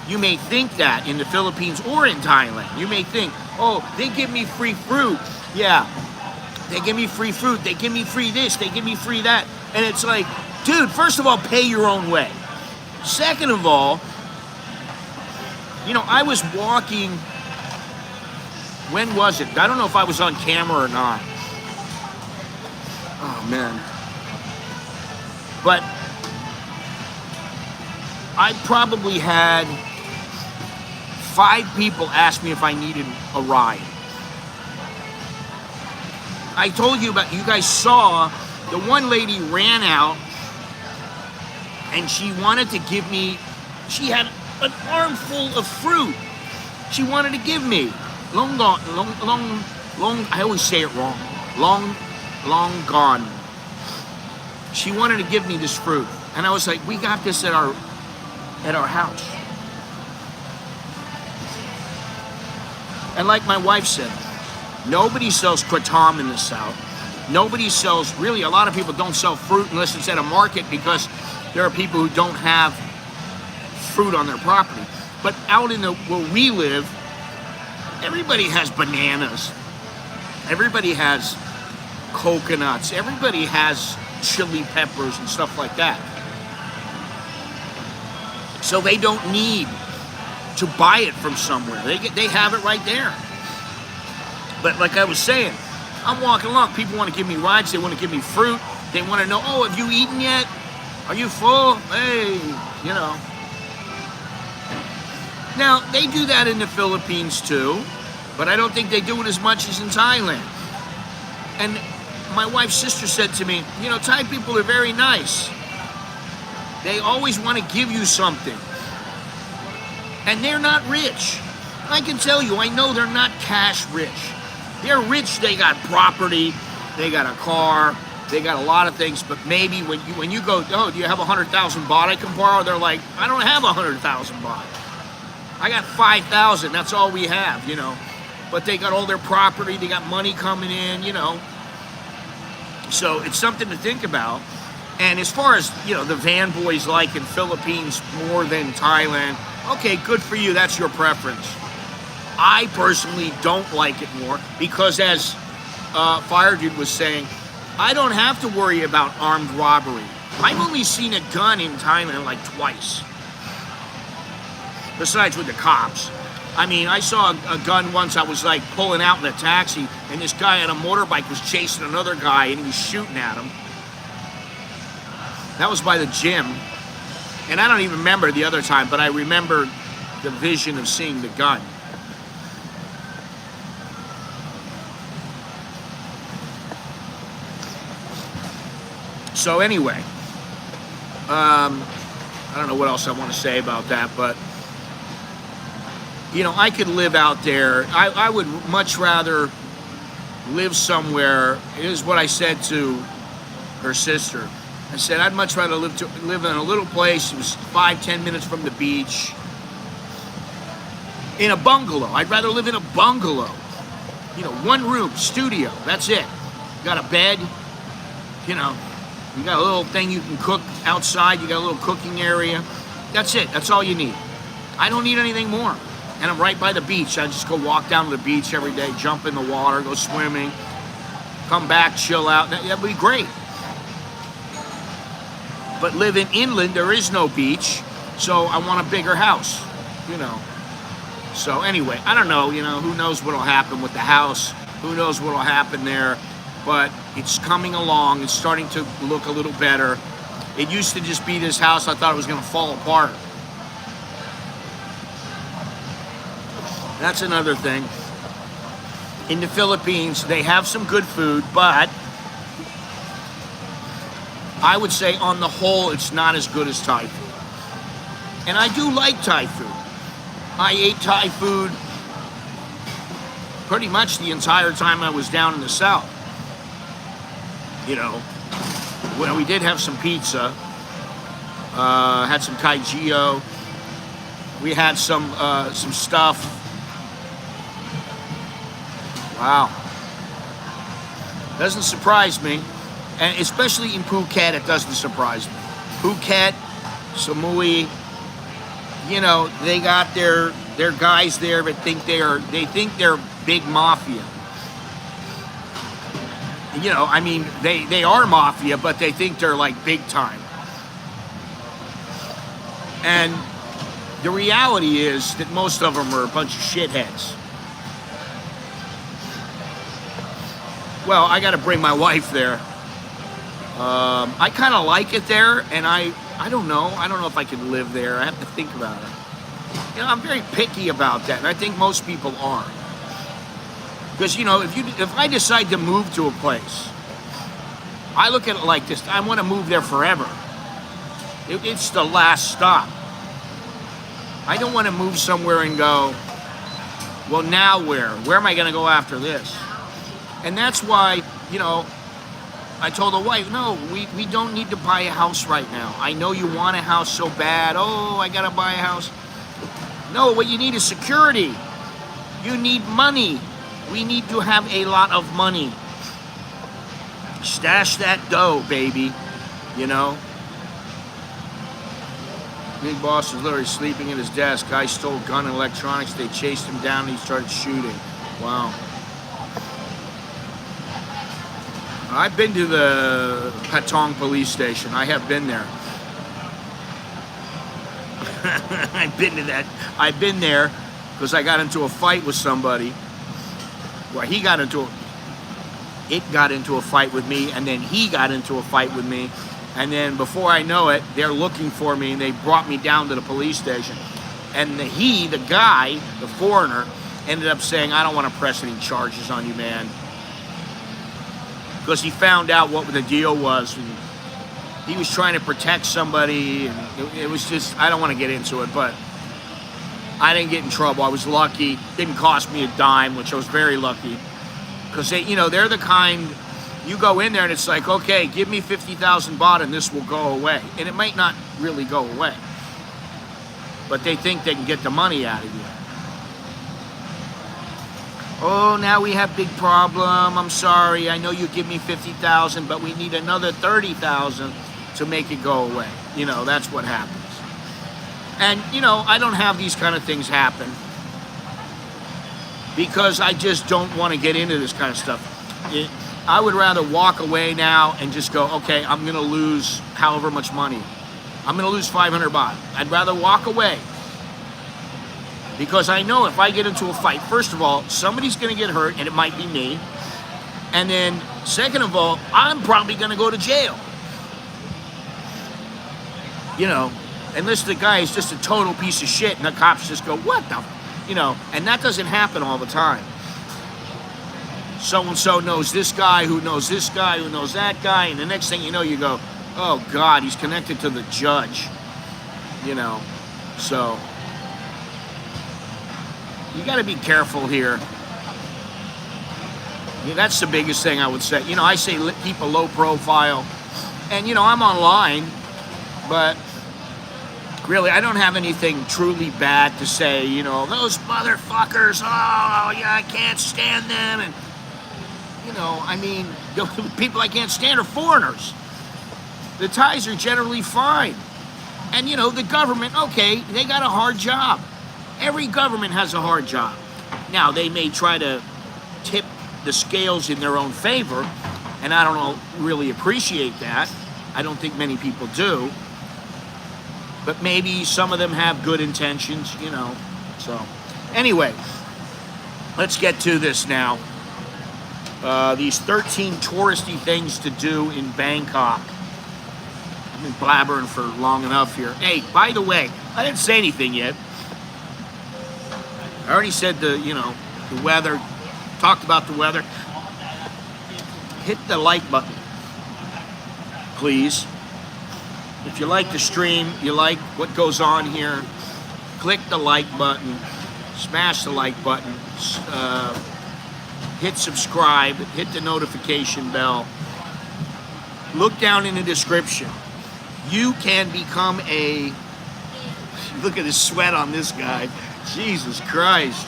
You may think that in the Philippines or in Thailand. You may think, oh, they give me free fruit. Yeah. They give me free fruit. They give me free this. They give me free that. And it's like, dude, first of all, pay your own way. Second of all, I was walking, when was it? I don't know if I was on camera or not. Oh, man. But I probably had 5 people ask me if I needed a ride. I told you about, you guys saw, the one lady ran out and she wanted to give me, she had an armful of fruit. She wanted to give me long, I always say it wrong. Long gone. She wanted to give me this fruit. And I was like, we got this at our house. And like my wife said, nobody sells kratom in the South. Nobody sells, really, a lot of people don't sell fruit unless it's at a market because there are people who don't have fruit on their property. But out where we live, everybody has bananas. Everybody has coconuts. Everybody has chili peppers and stuff like that. So they don't need to buy it from somewhere. They have it right there. But like I was saying, I'm walking along. People want to give me rides. They want to give me fruit. They want to know, oh, have you eaten yet? Are you full? Hey, Now, they do that in the Philippines too, but I don't think they do it as much as in Thailand. And my wife's sister said to me, Thai people are very nice. They always want to give you something. And they're not rich. I can tell you, I know they're not cash rich. They're rich, they got property, they got a car, they got a lot of things, but maybe when you go, oh, do you have 100,000 baht I can borrow? They're like, I don't have 100,000 baht. I got 5,000, that's all we have, But they got all their property, they got money coming in, So it's something to think about. And as far as, the van boys like in Philippines more than Thailand, okay, good for you, that's your preference. I personally don't like it more because, as Fire Dude was saying, I don't have to worry about armed robbery. I've only seen a gun in Thailand like twice. Besides with the cops. I mean, I saw a gun once. I was like pulling out in a taxi and this guy on a motorbike was chasing another guy and he was shooting at him. That was by the gym. And I don't even remember the other time, but I remember the vision of seeing the gun. So anyway, I don't know what else I want to say about that, but you know, I could live out there. I would much rather live somewhere. Here's what I said to her sister. I said, I'd much rather live in a little place. It was 5-10 minutes from the beach. In a bungalow. I'd rather live in a bungalow. You know, one room, studio. That's it. You got a bed. You know, you got a little thing you can cook outside. You got a little cooking area. That's it. That's all you need. I don't need anything more. And I'm right by the beach. I just go walk down to the beach every day, jump in the water, go swimming, come back, chill out. That'd be great. But living inland, there is no beach, so I want a bigger house, you know. So anyway, I don't know, you know, who knows what'll happen with the house, who knows what'll happen there, but it's coming along. It's starting to look a little better. It used to just be this house. I thought it was going to fall apart. That's another thing. In the Philippines, they have some good food, but I would say on the whole, it's not as good as Thai food. And I do like Thai food. I ate Thai food pretty much the entire time I was down in the South. You know, well, we did have some pizza, had some kai gio, we had some stuff. Wow. Doesn't surprise me. And especially in Phuket, it doesn't surprise me. Phuket, Samui, you know, they got their guys there that think they're big mafia. You know, I mean, they are mafia, but they think they're like big time. And the reality is that most of them are a bunch of shitheads. Well, I got to bring my wife there. I kind of like it there, and I don't know. I don't know if I can live there. I have to think about it. You know, I'm very picky about that, and I think most people are. Because, you know, if I decide to move to a place, I look at it like this. I want to move there forever. It's the last stop. I don't want to move somewhere and go, well, now where? Where am I going to go after this? And that's why, you know, I told the wife, no, we don't need to buy a house right now. I know you want a house so bad. Oh, I got to buy a house. No, what you need is security. You need money. We need to have a lot of money. Stash that dough, baby. You know? Big boss was literally sleeping at his desk. Guy stole gun and electronics. They chased him down and he started shooting. Wow. I've been to the Patong police station. I have been there. I've been to that. I've been there because I got into a fight with somebody. Well, it got into a fight with me, and then he got into a fight with me. And then before I know it, they're looking for me, and they brought me down to the police station. And the guy, the foreigner, ended up saying, I don't want to press any charges on you, man. Because he found out what the deal was. And he was trying to protect somebody, and it was just, I don't want to get into it, but I didn't get in trouble. I was lucky. Didn't cost me a dime, which I was very lucky. Because they're the kind, you go in there and it's like, okay, give me 50,000 baht and this will go away. And it might not really go away. But they think they can get the money out of you. Oh, now we have big problem. I'm sorry. I know you give me 50,000, but we need another 30,000 to make it go away. You know, that's what happens. And, I don't have these kind of things happen because I just don't want to get into this kind of stuff. I would rather walk away now and just go, okay, I'm going to lose however much money. I'm going to lose 500 baht. I'd rather walk away. Because I know if I get into a fight, first of all, somebody's going to get hurt, and it might be me. And then, second of all, I'm probably going to go to jail. Unless the guy is just a total piece of shit, and the cops just go, what the, and that doesn't happen all the time. So-and-so knows this guy, who knows this guy, who knows that guy, and the next thing you know, you go, oh, God, he's connected to the judge. So... You got to be careful here. Yeah, that's the biggest thing I would say. You know, I say keep a low profile. And, you know, I'm online, but really, I don't have anything truly bad to say. You know, those motherfuckers, oh, yeah, I can't stand them. And, you know, I mean, the people I can't stand are foreigners. The Thais are generally fine. And, you know, the government, okay, they got a hard job. Every government has a hard job. Now, they may try to tip the scales in their own favor, and I don't really appreciate that. I don't think many people do. But maybe some of them have good intentions, you know. So, anyway, let's get to this now. These 13 touristy things to do in Bangkok. I've been blabbering for long enough here. Hey, by the way, I didn't say anything yet. I already said the weather, talked about the weather. Hit the like button, please. If you like the stream, you like what goes on here, click the like button, smash the like button, hit subscribe, hit the notification bell. Look down in the description. You can become a, look at the sweat on this guy. Jesus Christ.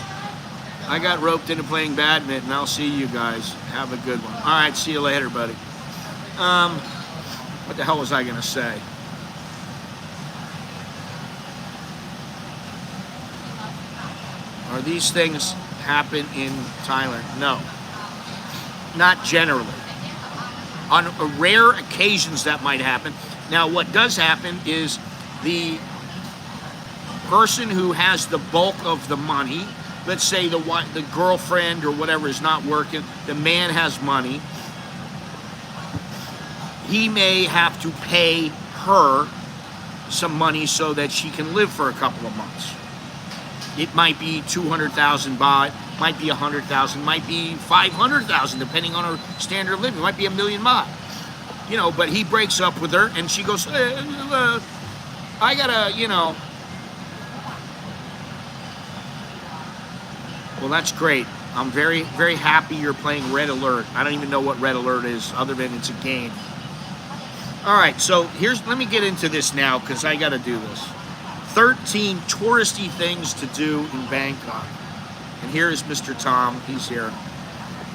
I got roped into playing badminton. I'll see you guys. Have a good one. All right, see you later, buddy. What the hell was I going to say? Are these things happen in Thailand? No. Not generally. On rare occasions that might happen. Now, what does happen is the person who has the bulk of the money, let's say the girlfriend or whatever is not working, the man has money, he may have to pay her some money so that she can live for a couple of months. It might be 200,000 baht, might be 100,000, might be 500,000, depending on her standard of living. It might be 1,000,000 baht. You know, but he breaks up with her, and she goes, I gotta, you know. Well, that's great. I'm very, very happy you're playing Red Alert. I don't even know what Red Alert is, other than it's a game. All right, so let me get into this now, because I gotta do this. 13 touristy things to do in Bangkok. And here is Mr. Tom. He's here.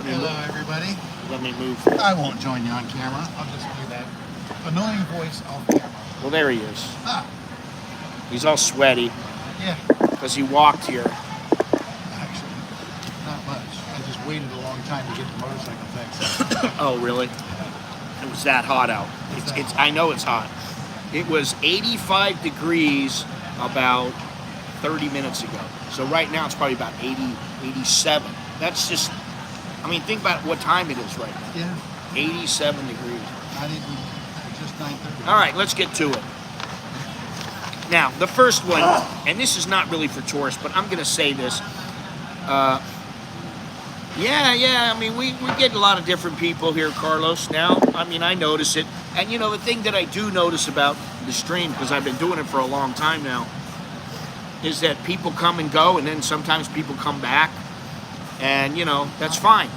Hello, everybody. Let me move. I won't join you on camera. I'll just do that annoying voice off camera. Well, there he is. Ah. He's all sweaty. Yeah. Because he walked here. Actually, not much. I just waited a long time to get the motorcycle fixed. Oh, really? It was that hot out. I know it's hot. It was 85 degrees about 30 minutes ago. So right now it's probably about 80, 87. That's just, I mean, think about what time it is right now. Yeah. 87 degrees. Not even, just 9:30. All right, let's get to it. Now, the first one, and this is not really for tourists, but I'm going to say this. Yeah, I mean, we get a lot of different people here, Carlos, now. I mean, I notice it. And, you know, the thing that I do notice about the stream, because I've been doing it for a long time now, is that people come and go, and then sometimes people come back. And, you know, that's fine.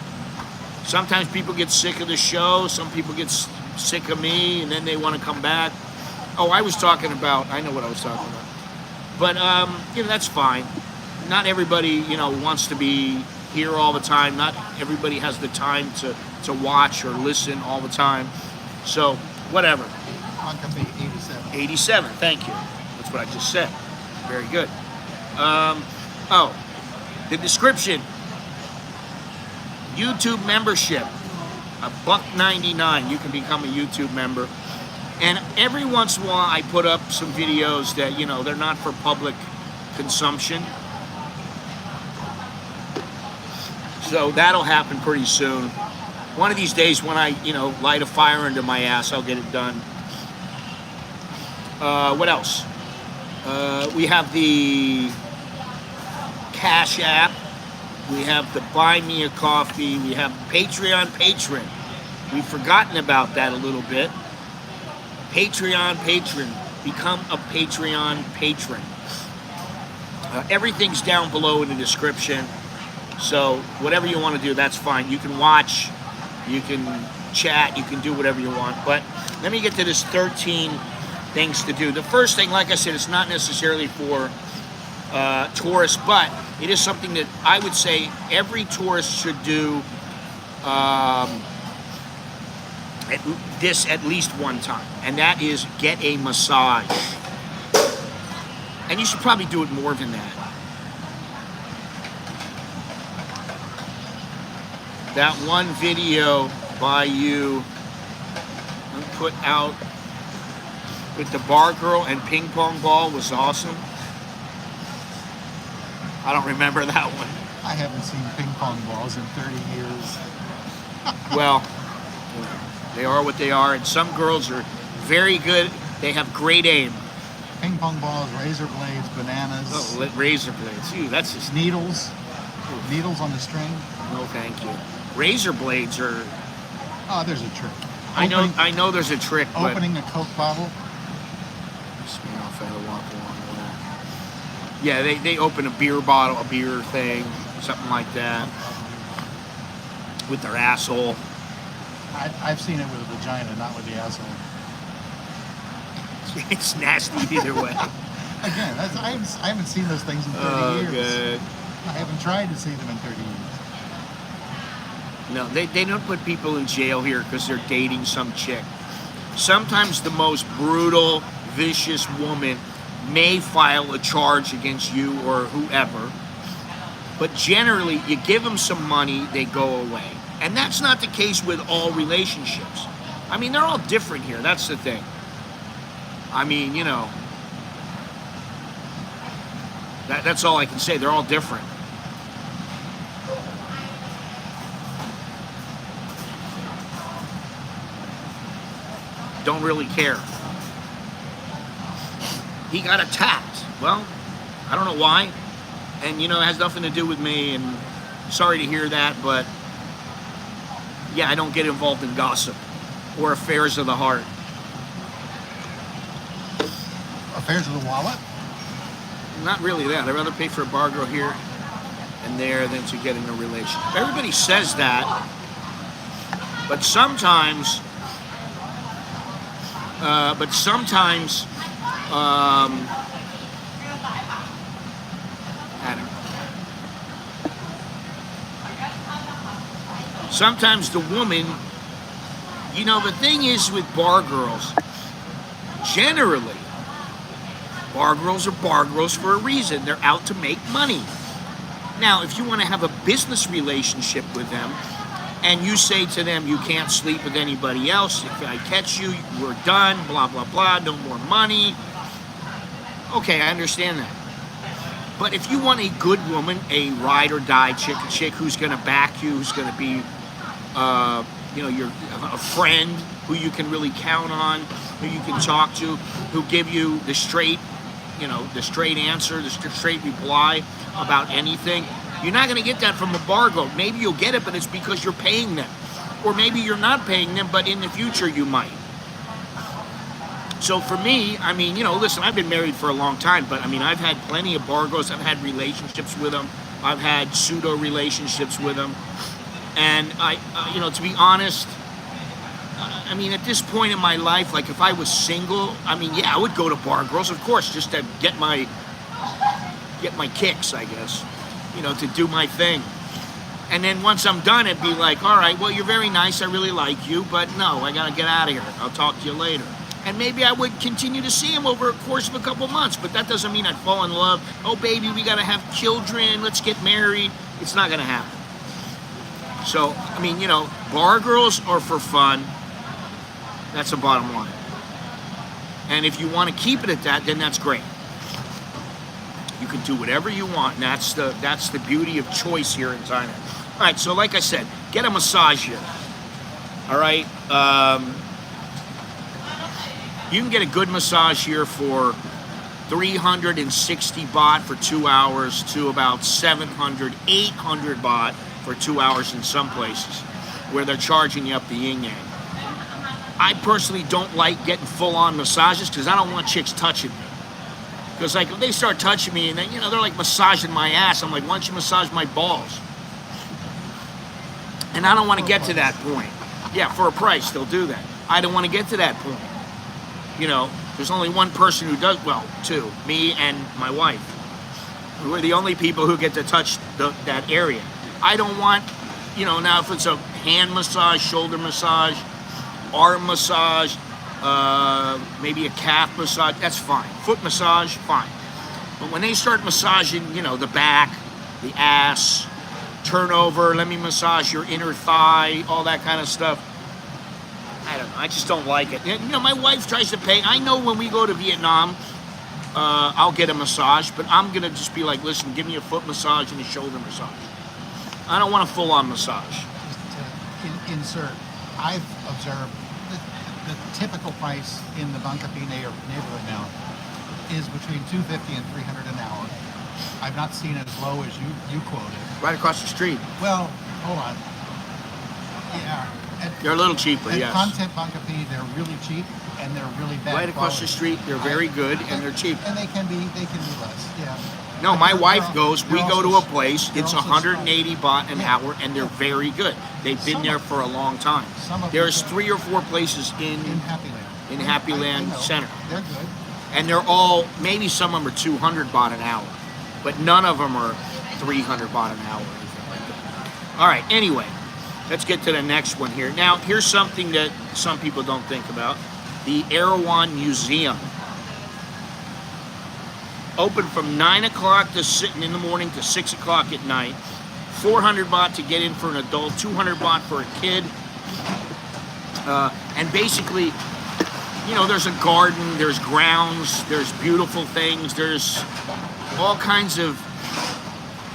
Sometimes people get sick of the show. Some people get sick of me, and then they want to come back. Oh, I know what I was talking about. But, you know, that's fine. Not everybody, you know, wants to be here all the time. Not everybody has the time to watch or listen all the time. So, whatever. On cafe 87. 87, thank you. That's what I just said. Very good. The description. YouTube membership. $1.99. You can become a YouTube member. And every once in a while I put up some videos that, you know, they're not for public consumption. So that'll happen pretty soon. One of these days when I, you know, light a fire under my ass, I'll get it done. What else? We have the CASHAPP. We have the Buy Me a Coffee. We have Patreon Patron. We've forgotten about that a little bit. Patreon Patron. Become a Patreon patron. Everything's down below in the description. So whatever you want to do, that's fine. You can watch, you can chat, you can do whatever you want. But let me get to this 13 things to do. The first thing, like I said, it's not necessarily for tourists, but it is something that I would say every tourist should do at least one time, and that is get a massage. And you should probably do it more than that. That one video by you put out with the bar girl and ping pong ball was awesome. I don't remember that one. I haven't seen ping pong balls in 30 years. Well, they are what they are, and some girls are very good. They have great aim. Ping pong balls, razor blades, bananas. Oh, razor blades. Ew, that's just... Needles. Needles on the string. No, thank you. Razor blades are... Oh, there's a trick. I know there's a trick, but... Opening a Coke bottle. Yeah, they open a beer bottle, a beer thing, something like that, with their asshole. I've seen it with a vagina, not with the asshole. It's nasty either way. Again, I haven't seen those things in 30 years. Good. I haven't tried to see them in 30 years. No, they don't put people in jail here because they're dating some chick. Sometimes the most brutal, vicious woman may file a charge against you or whoever, but generally you give them some money, they go away. And that's not the case with all relationships. I mean, they're all different here, that's the thing. I mean, you know, that's all I can say, they're all different. Don't really care. He got attacked. Well, I don't know why. And, you know, it has nothing to do with me. And sorry to hear that. But, yeah, I don't get involved in gossip or affairs of the heart. Affairs of the wallet? Not really that. I'd rather pay for a bar girl here and there than to get in a relationship. Everybody says that. But sometimes... I don't know. Sometimes the woman, you know, the thing is with bar girls, generally, bar girls are bar girls for a reason. They're out to make money. Now, if you want to have a business relationship with them, and you say to them, you can't sleep with anybody else, if I catch you, we're done, blah, blah, blah, no more money. Okay, I understand that. But if you want a good woman, a ride or die chick, a chick who's going to back you, who's going to be, you know, a friend who you can really count on, who you can talk to, who give you the straight, you know, the straight answer, the straight reply about anything, you're not going to get that from a bar girl. Maybe you'll get it, but it's because you're paying them. Or maybe you're not paying them, but in the future you might. So for me, I mean, you know, listen, I've been married for a long time, but I mean, I've had plenty of bar girls. I've had relationships with them. I've had pseudo relationships with them. And you know, to be honest, I mean, at this point in my life, like if I was single, I mean, yeah, I would go to bar girls, of course, just to get my kicks, I guess. You know, to do my thing. And then once I'm done, it'd be like, all right, well, you're very nice, I really like you, but no, I gotta get out of here. I'll talk to you later. And maybe I would continue to see him over a course of a couple months, but that doesn't mean I'd fall in love. Oh, baby, we gotta have children, let's get married. It's not gonna happen. So, I mean, you know, bar girls are for fun. That's the bottom line. And if you want to keep it at that, then that's great. You can do whatever you want, and that's the beauty of choice here in Thailand. All right, so like I said, get a massage here. All right, you can get a good massage here for 360 baht for 2 hours to about 700, 800 baht for 2 hours in some places, where they're charging you up the yin-yang. I personally don't like getting full-on massages because I don't want chicks touching me. Because like they start touching me and then, they're like massaging my ass. I'm like, why don't you massage my balls? And I don't want to get to that point. Yeah, for a price, they'll do that. I don't want to get to that point. There's only one person who does, well, two, me and my wife. We're the only people who get to touch that area. I don't want, now if it's a hand massage, shoulder massage, arm massage, maybe a calf massage, that's fine. Foot massage, fine. But when they start massaging, the back, the ass, turn over, let me massage your inner thigh, all that kind of stuff, I don't know. I just don't like it. My wife tries to pay. I know when we go to Vietnam, I'll get a massage, but I'm going to just be like, listen, give me a foot massage and a shoulder massage. I don't want a full-on massage. Just to insert, I've observed the typical price in the Bangkok neighborhood now is between $250 and $300 an hour. I've not seen it as low as you quoted. Right across the street. Well, hold on. Yeah. They're a little cheaper, yes. Content Bangkok, they're really cheap and they're really bad right across quality. the street, they're very good and they're cheap. And they can be less, yeah. No, But my they're- wife they're- goes, we they're go to also- a place, they're it's also 180 baht an Yeah. hour, and they're very good. They've been Some there of- for a long time. some of There's them- 3 or 4 places in Happy Land. in Happy I Land know. Center. They're good. And they're all, maybe some of them are 200 baht an hour, but none of them are 300 baht an hour or anything like that. All right, anyway, let's get to the next one here. Now, here's something that some people don't think about. The Erewhon Museum. Open from 9 o'clock in the morning to 6 o'clock at night. 400 baht to get in for an adult, 200 baht for a kid. And basically, there's a garden, there's grounds, there's beautiful things, there's all kinds of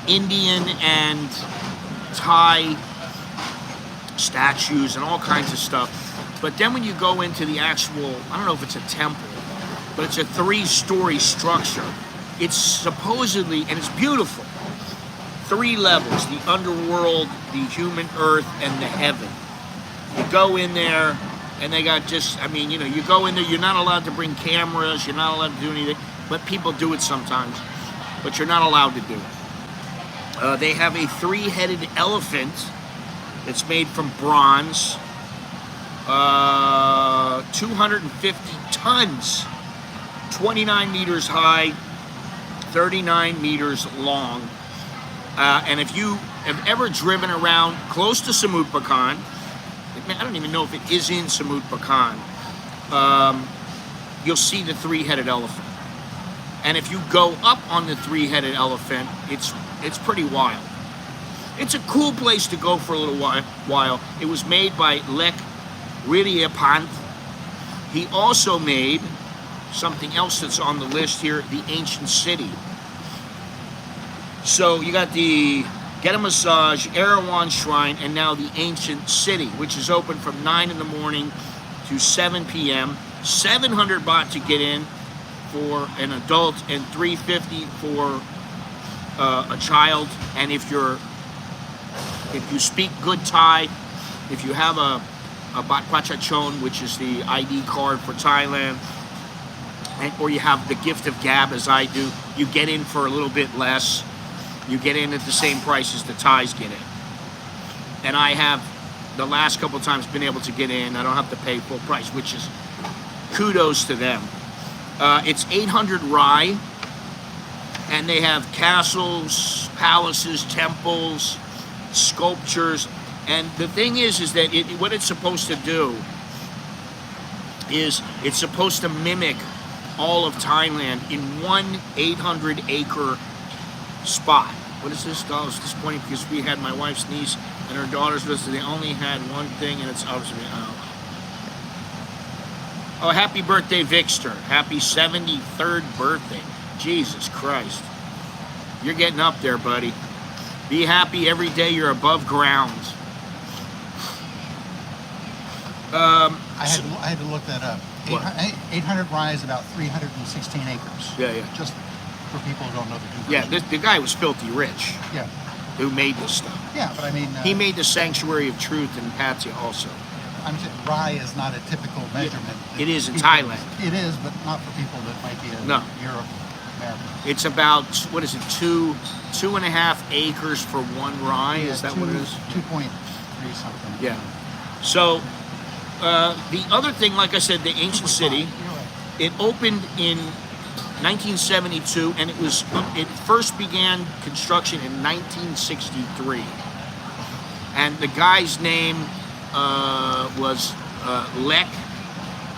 Indian and Thai statues and all kinds of stuff. But then when you go into the actual, I don't know if it's a temple, but it's a 3-story structure. It's supposedly, and it's beautiful, 3 levels: the underworld, the human earth, and the heaven. You go in there, and they got you go in there, you're not allowed to bring cameras, you're not allowed to do anything, but people do it sometimes, but you're not allowed to do it. They have a 3-headed elephant that's made from bronze, 250 tons, 29 meters high, 39 meters long. And if you have ever driven around close to Samut Prakan, I don't even know if it is in Samut Prakan, you'll see the 3-headed elephant. And if you go up on the 3-headed elephant, it's pretty wild. It's a cool place to go for a little while. It was made by Lek Ridhyapanth. He also made something else that's on the list here, the ancient city. So you got the Get a Massage, Erewhon Shrine, and now the ancient city, which is open from 9 in the morning to 7 p.m. 700 baht to get in for an adult and 350 for a child. And if you speak good Thai, if you have a Bat Prachachon, which is the ID card for Thailand, or you have the gift of gab, as I do, you get in for a little bit less. You get in at the same price as the Thais get in. And I have, the last couple of times, been able to get in. I don't have to pay full price, which is kudos to them. It's 800 Rai, and they have castles, palaces, temples, sculptures. And the thing is that what it's supposed to do is it's supposed to mimic all of Thailand in one 800-acre spot. What is this? I was disappointed because we had my wife's niece and her daughters with us. They only had one thing, and it's obviously, oh, happy birthday, Victor. Happy 73rd birthday. Jesus Christ. You're getting up there, buddy. Be happy every day you're above ground. I had to look that up. 800 Rai is about 316 acres. Yeah. Just for people who don't know the conversion. Yeah, the guy was filthy rich. Yeah. Who made this stuff. Yeah, but I mean... he made the Sanctuary of Truth in Pattaya also. I'm saying Rai is not a typical measurement. It is in Thailand. It is, but not for people that might be in Europe, have? It's about, what is it, 2.5 acres for one rye? Is that what it is? 2.3 something. Yeah. So the other thing, like I said, the ancient city, You're right. it opened in 1972, and it first began construction in 1963. And the guy's name was Lek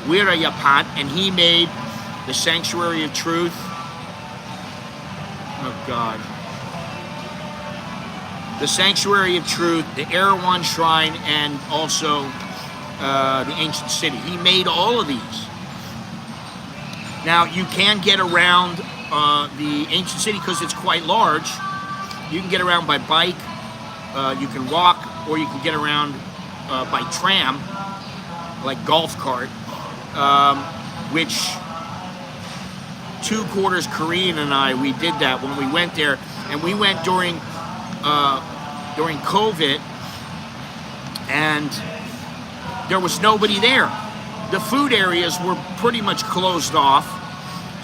Wirayapat, and he made the Sanctuary of Truth. Oh God. The Sanctuary of Truth, the Erewhon Shrine, and also the ancient city. He made all of these. Now you can get around the ancient city because it's quite large. You can get around by bike, you can walk, or you can get around by tram, like golf cart, which 2 quarters Korean and I, we did that when we went there, and we went during COVID, and there was nobody there. The food areas were pretty much closed off,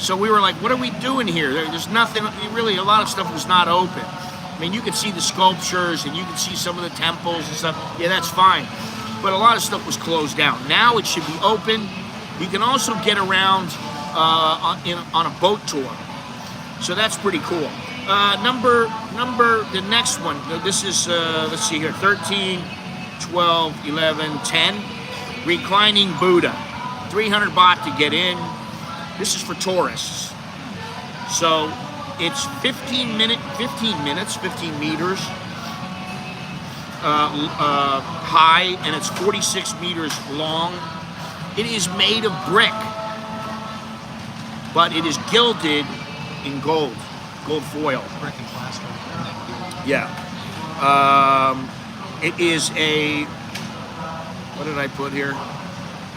so we were like, what are we doing here? There's nothing, really, a lot of stuff was not open. I mean, you could see the sculptures, and you could see some of the temples and stuff. Yeah, that's fine. But a lot of stuff was closed down. Now it should be open. You can also get around on a boat tour. So that's pretty cool. The next one, this is, let's see here, 13, 12, 11, 10. Reclining Buddha. 300 baht to get in. This is for tourists. So it's 15 meters, 15 meters high, and it's 46 meters long. It is made of brick, but it is gilded in gold foil. Brick and plaster. Yeah. It is a, what did I put here?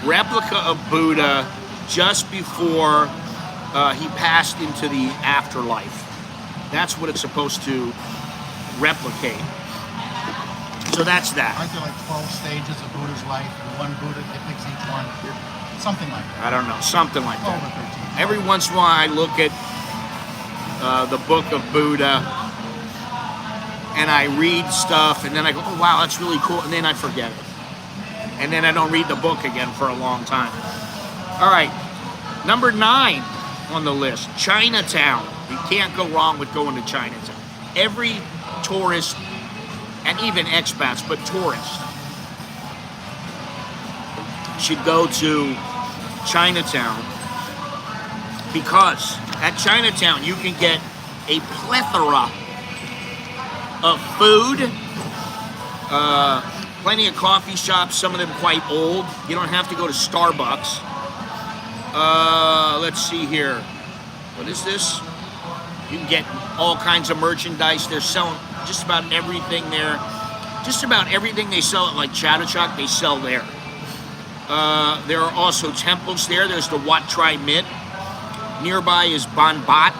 Replica of Buddha just before he passed into the afterlife. That's what it's supposed to replicate. So that's that. Aren't there like 12 stages of Buddha's life, and one Buddha depicts each one? Something like that. I don't know, something like 12 that. or 13. Every once in a while I look at the book of Buddha, and I read stuff, and then I go, oh wow, that's really cool, and then I forget it. And then I don't read the book again for a long time. All right, number 9 on the list, Chinatown. You can't go wrong with going to Chinatown. Every tourist, and even expats, but tourists, should go to Chinatown, because at Chinatown you can get a plethora of food, plenty of coffee shops, some of them quite old. You don't have to go to Starbucks. Let's see here. What is this? You can get all kinds of merchandise. They're selling just about everything there. Just about everything they sell at like CASHAPP, they sell there. There are also temples there. There's the Wat Tri Mit. Nearby is Bon Bat.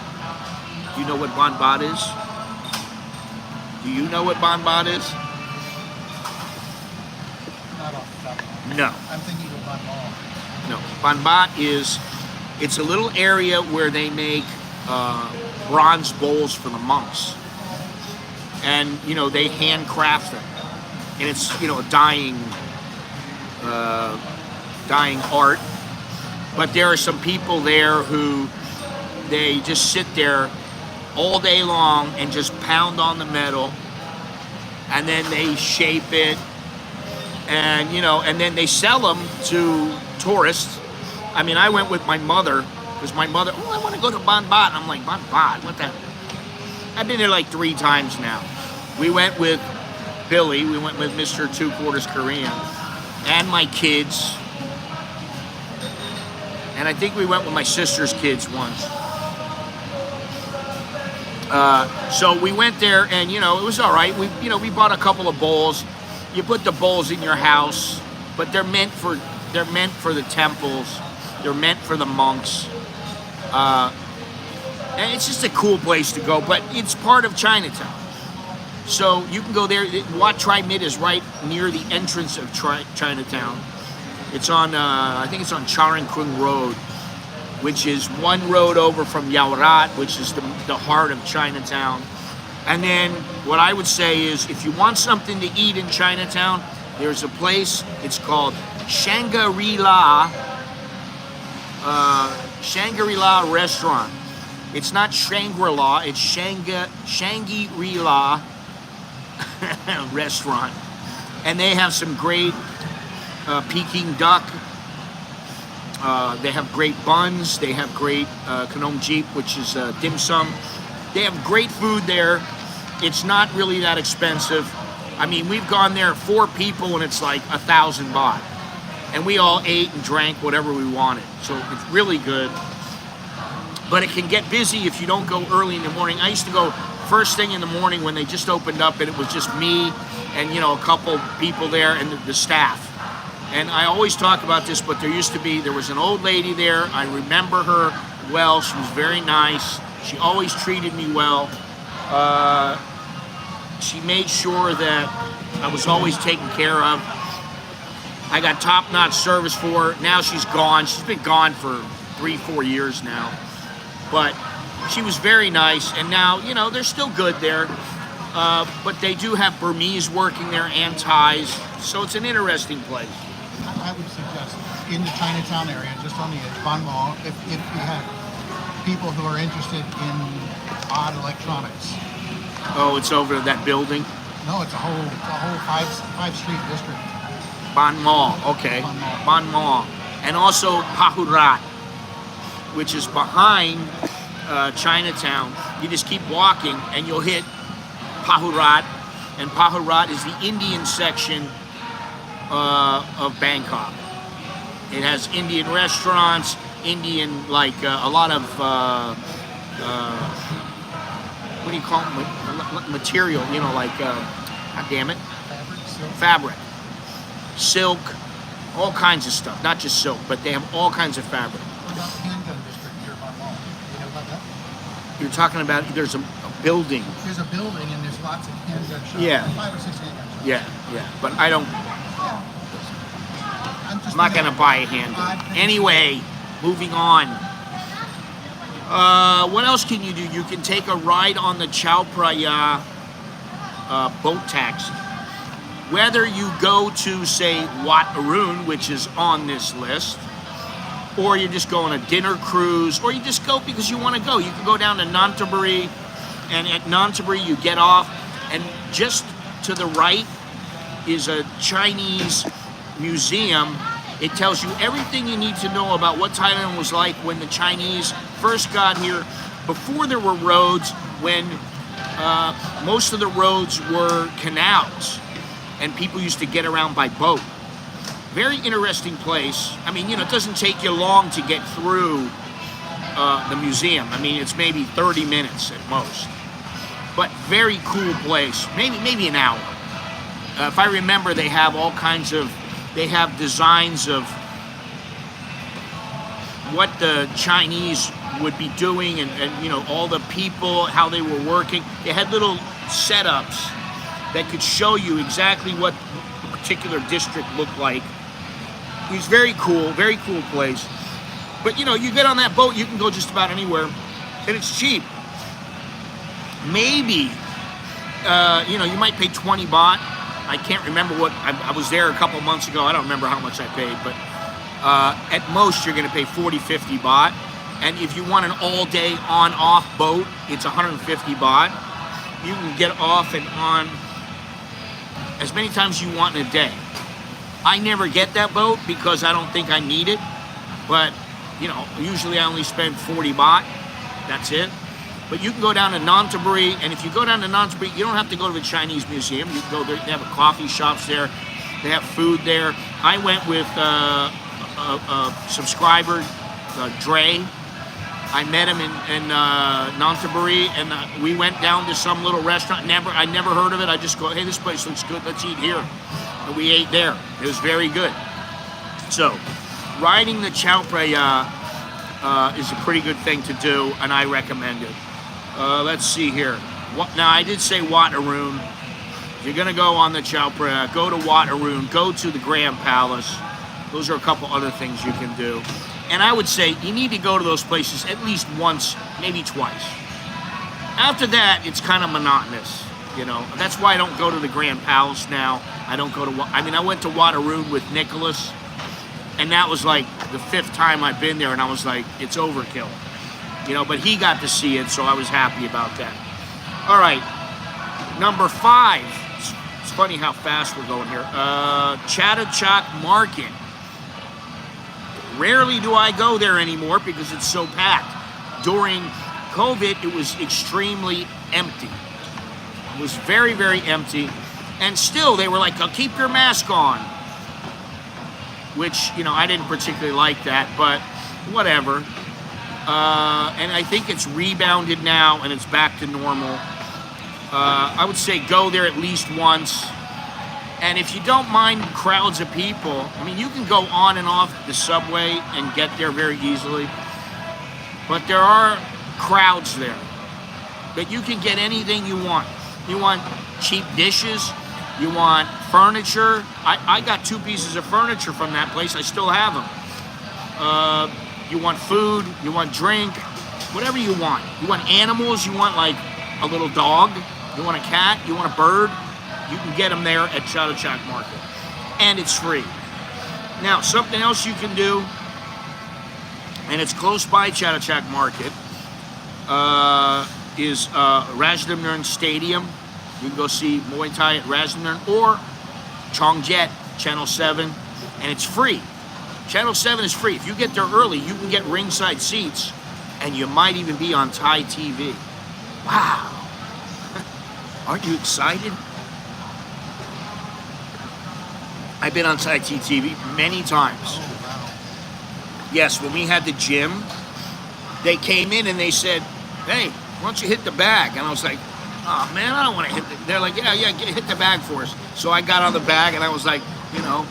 Do you know what Bon Bat is? Do you know what Bon Bat is? Not off the top of my head. No. I'm thinking of Bon Mall. No. Bon Bat is, it's a little area where they make bronze bowls for the monks. And, you know, they handcraft them. And it's, you know, a dying art. But there are some people there who, they just sit there all day long and just pound on the metal, and then they shape it, and you know, and then they sell them to tourists. I mean, I went with my mother, because my mother, oh, I want to go to Bon Bat. I'm like, Bon Bat, what the? I've been there like 3 times now. We went with Billy, we went with Mr. 2 quarters Korean, and my kids. And I think we went with my sister's kids once. So we went there, and you know, it was all right. We bought a couple of bowls. You put the bowls in your house, but they're meant for the temples. They're meant for the monks. And it's just a cool place to go, but it's part of Chinatown. So you can go there. Wat Tri Mit is right near the entrance of Chinatown. It's on, I think it's on Charing Cross Road. which is one road over from Yaowarat, which is the heart of Chinatown. And then what I would say is, if you want something to eat in Chinatown, there's a place, it's called Shangri-La Restaurant. It's not Shangri-La, it's Shangri-La Restaurant. And they have some great Peking duck. They have great buns. They have great Khanom Jeep, which is dim sum. They have great food there. It's not really that expensive. I mean, we've gone there 4 people and it's like 1,000 baht. And we all ate and drank whatever we wanted. So it's really good. But it can get busy if you don't go early in the morning. I used to go first thing in the morning when they just opened up, and it was just me and, you know, a couple people there and the staff. And I always talk about this, but there was an old lady there. I remember her well. She was very nice. She always treated me well. She made sure that I was always taken care of. I got top-notch service for her. Now she's gone. She's been gone for 3-4 years now. But she was very nice, and now, you know, they're still good there. But they do have Burmese working there and Thais, so it's an interesting place. I would suggest in the Chinatown area, just on the edge, Ban Mall, if you have people who are interested in odd electronics. Oh, it's over that building? No, it's a whole five-street district. Ban Mall, okay. Ban Mall. And also Pahurat, which is behind Chinatown. You just keep walking and you'll hit Pahurat, and Pahurat is the Indian section of Bangkok. It has Indian restaurants, Indian, like a lot of what do you call them? Material, you know, like God damn it, fabric, silk, all kinds of stuff. Not just silk, but they have all kinds of fabric. What about the handgun district near Ban Mall? You know about that? You're talking about there's a building. There's a building and there's lots of handgun shops. Yeah. 5 or 6 handgun shops. Yeah, but I don't. I'm not gonna buy a handgun. Anyway, moving on. What else can you do? You can take a ride on the Chao Phraya boat taxi. Whether you go to, say, Wat Arun, which is on this list, or you just go on a dinner cruise, or you just go because you want to go. You can go down to Nonthaburi, and at Nonthaburi you get off, and just to the right is a Chinese museum. It tells you everything you need to know about what Thailand was like when the Chinese first got here, before there were roads, when most of the roads were canals, and people used to get around by boat. Very interesting place. I mean, you know, it doesn't take you long to get through the museum. I mean, it's maybe 30 minutes at most. But very cool place. Maybe an hour. If I remember, they have all kinds of, they have designs of what the Chinese would be doing, and you know, all the people, how they were working. They had little setups that could show you exactly what a particular district looked like. It was very cool place. But you know, you get on that boat, you can go just about anywhere, and it's cheap. Maybe, you know, you might pay 20 baht. I can't remember what, I was there a couple months ago. I don't remember how much I paid, but at most you're gonna pay 40, 50 baht. And if you want an all-day on-off boat, it's 150 baht. You can get off and on as many times you want in a day. I never get that boat because I don't think I need it. But, you know, usually I only spend 40 baht. That's it. But you can go down to Nonthaburi, and if you go down to Nonthaburi, you don't have to go to the Chinese museum. You can go there. They have coffee shops there. They have food there. I went with a subscriber, Dre. I met him in Nonthaburi, and we went down to some little restaurant. I never heard of it. I just go, hey, this place looks good. Let's eat here. And we ate there. It was very good. So, riding the Chao Phraya is a pretty good thing to do, and I recommend it. Let's see here. Now, I did say Wat Arun. If you're going to go on the Chao Phraya, go to Wat Arun. Go to the Grand Palace. Those are a couple other things you can do. And I would say you need to go to those places at least once, maybe twice. After that, it's kind of monotonous, you know. That's why I don't go to the Grand Palace now. I don't go to, I mean, I went to Wateroo with Nicholas, and that was like the 5th time I've been there, and I was like, it's overkill. You know, but he got to see it, so I was happy about that. All right, number 5. It's funny how fast we're going here. CASHAPP Market. Rarely do I go there anymore because it's so packed. During COVID, it was extremely empty. It was very, very empty. And still, they were like, keep your mask on. Which, you know, I didn't particularly like that, but whatever. And I think it's rebounded now and it's back to normal. I would say go there at least once. And if you don't mind crowds of people, I mean, you can go on and off the subway and get there very easily. But there are crowds there. But you can get anything you want. You want cheap dishes. You want furniture. I got 2 pieces of furniture from that place. I still have them. You want food. You want drink. Whatever you want. You want animals. You want like a little dog. You want a cat. You want a bird. You can get them there at CASHAPP Market. And it's free. Now, something else you can do, and it's close by CASHAPP Market, is Rajadamnern Stadium. You can go see Muay Thai at Rajadamnern or Chongjet, Channel 7, and it's free. Channel 7 is free. If you get there early, you can get ringside seats, and you might even be on Thai TV. Wow. Aren't you excited? I've been on Thai TV many times. Oh, wow. Yes, when we had the gym, they came in and they said, hey, why don't you hit the bag? And I was like, oh man, I don't want to hit the, they're like, yeah, hit the bag for us. So I got on the bag and I was like, you know,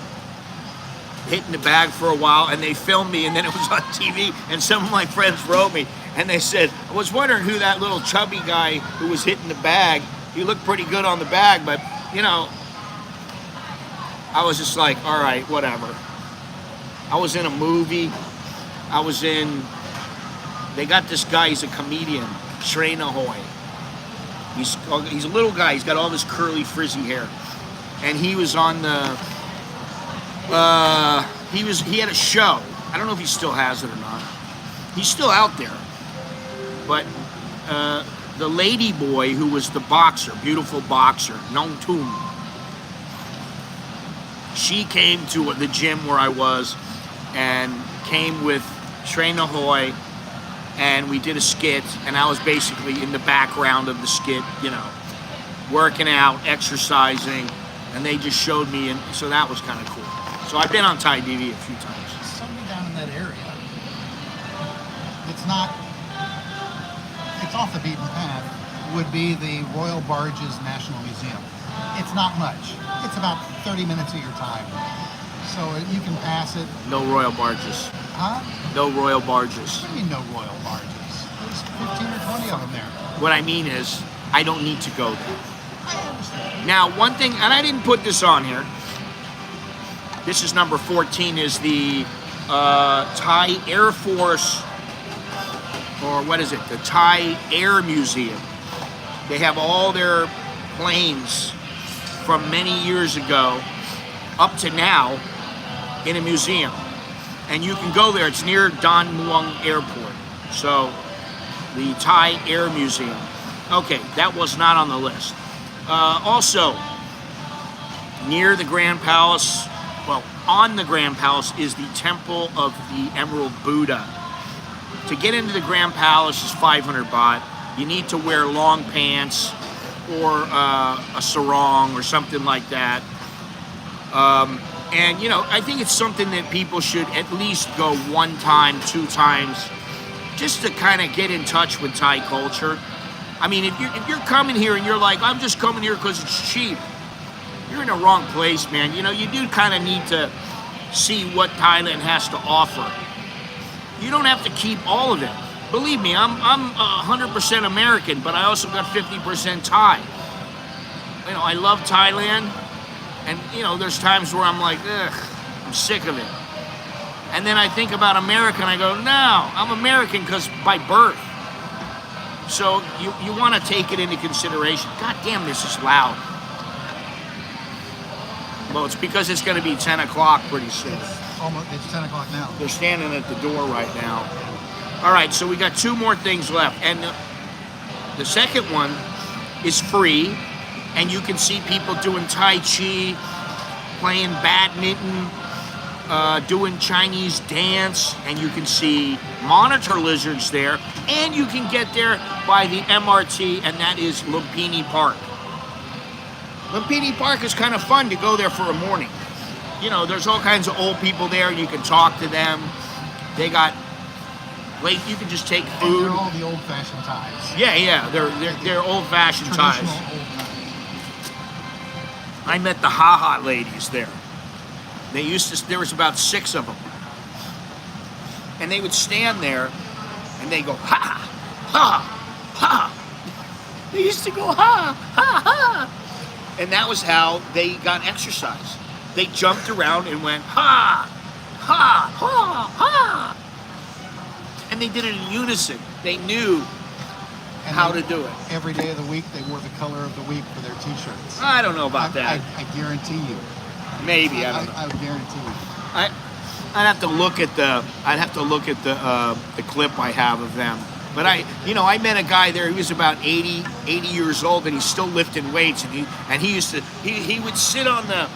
hitting the bag for a while, and they filmed me, and then it was on TV, and some of my friends wrote me, and they said, I was wondering who that little chubby guy who was hitting the bag, he looked pretty good on the bag, but, you know, I was just like, all right, whatever. I was in a movie. They got this guy, he's a comedian, Shrey Nahoy. He's a little guy, he's got all this curly, frizzy hair. And he was on the, he had a show. I don't know if he still has it or not. He's still out there. But the lady boy who was the boxer, beautiful boxer, Nong Tum, she came to the gym where I was and came with Shrey Nahoy, and we did a skit, and I was basically in the background of the skit, you know, working out, exercising, and they just showed me, and so that was kind of cool. So I've been on Thai TV a few times. Something down in that area. It's off the beaten path, would be the Royal Barges National Museum. It's not much. It's about 30 minutes of your time. So you can pass it. No royal barges. Huh? No royal barges. What do you mean no royal barges? There's 15 or 20 of them there. What I mean is, I don't need to go there. I understand. Now, one thing, and I didn't put this on here. This is number 14, is the Thai Air Force, or what is it? The Thai Air Museum. They have all their planes from many years ago up to now in a museum. And you can go there. It's near Don Mueang Airport. So, the Thai Air Museum. Okay, that was not on the list. Also, near the Grand Palace, well, on the Grand Palace is the Temple of the Emerald Buddha. To get into the Grand Palace is 500 baht. You need to wear long pants or a sarong or something like that. And, you know, I think it's something that people should at least go 1 time, 2 times, just to kind of get in touch with Thai culture. I mean, if you're coming here and you're like, I'm just coming here because it's cheap, you're in the wrong place, man. You know, you do kind of need to see what Thailand has to offer. You don't have to keep all of it. Believe me, I'm 100% American, but I also got 50% Thai. You know, I love Thailand, and you know, there's times where I'm like, ugh, I'm sick of it. And then I think about America and I go, no, I'm American because by birth. So you want to take it into consideration. God damn, this is loud. Well, it's because it's going to be 10 o'clock pretty soon. It's 10 o'clock now. They're standing at the door right now. All right, so we got 2 more things left. And the second one is free. And you can see people doing Tai Chi, playing badminton, doing Chinese dance. And you can see monitor lizards there. And you can get there by the MRT, and that is Lumpini Park. Lumpini Park is kind of fun to go there for a morning. You know, there's all kinds of old people there. You can talk to them. They got late. You can just take food. And they're all the old-fashioned ties. Yeah. They're old-fashioned ties. Traditional old. I met the ha-ha ladies there. They used to. There was about 6 of them, and they would stand there, and they go ha ha ha. They used to go ha ha ha, and that was how they got exercise. They jumped around and went ha ha ha ha, and they did it in unison. They knew how to do it. Every day of the week, they wore the color of the week for their T-shirts. I don't know about that. I guarantee you. Maybe I don't know. I would guarantee you. I'd have to look at the clip I have of them. But I met a guy there. He was about 80 years old, and he's still lifting weights. And he would sit on the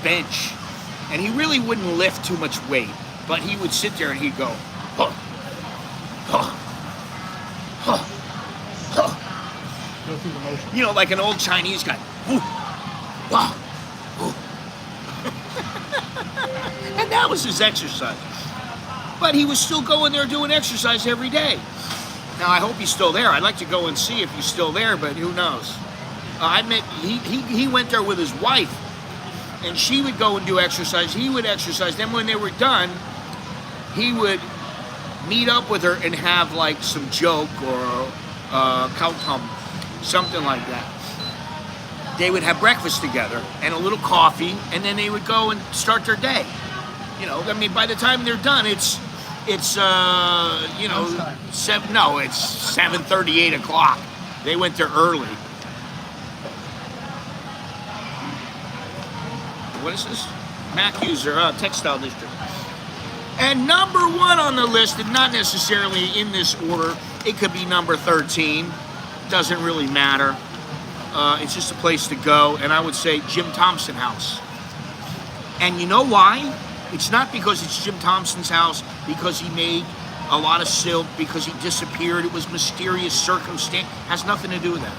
bench, and he really wouldn't lift too much weight. But he would sit there and he'd go, huh, huh. Go through the motion. You know, like an old Chinese guy. Woo, wah, woo. And that was his exercise. But he was still going there doing exercise every day. Now, I hope he's still there. I'd like to go and see if he's still there, but who knows? He went there with his wife, and she would go and do exercise. He would exercise. Then when they were done, he would meet up with her and have like some joke or kautam, something like that. They would have breakfast together and a little coffee, and then they would go and start their day. You know, I mean, by the time they're done, it's 7:30, 8 o'clock. They went there early. What is this? Mac user, textile district. And number 1 on the list, and not necessarily in this order, it could be number 13. Doesn't really matter. It's just a place to go, and I would say Jim Thompson House. And you know why? It's not because it's Jim Thompson's house, because he made a lot of silk, because he disappeared. It was mysterious circumstance. Has nothing to do with that.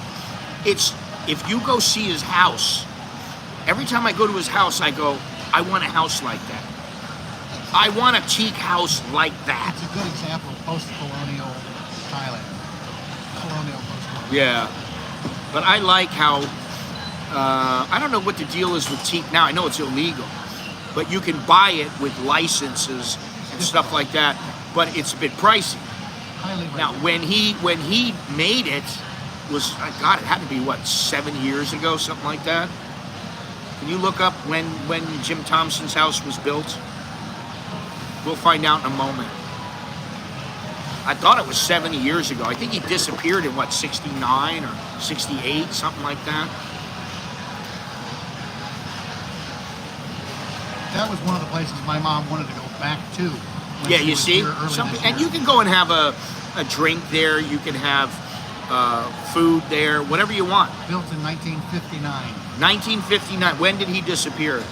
It's, if you go see his house, every time I go to his house, I go, I want a house like that. I want a teak house like that. It's a good example of post-colonial Thailand. Colonial post-colonial. Yeah. But I like how, I don't know what the deal is with teak now. I know it's illegal. But you can buy it with licenses and stuff like that. But it's a bit pricey. Now, when he made it, was, God, it had to be, what, 7 years ago, something like that? Can you look up when Jim Thompson's house was built? We'll find out in a moment. I thought it was 70 years ago. I think he disappeared in, what, 69 or 68, something like that. That was one of the places my mom wanted to go back to. Yeah, you see? And you can go and have a drink there. You can have food there, whatever you want. Built in 1959. 1959. When did he disappear?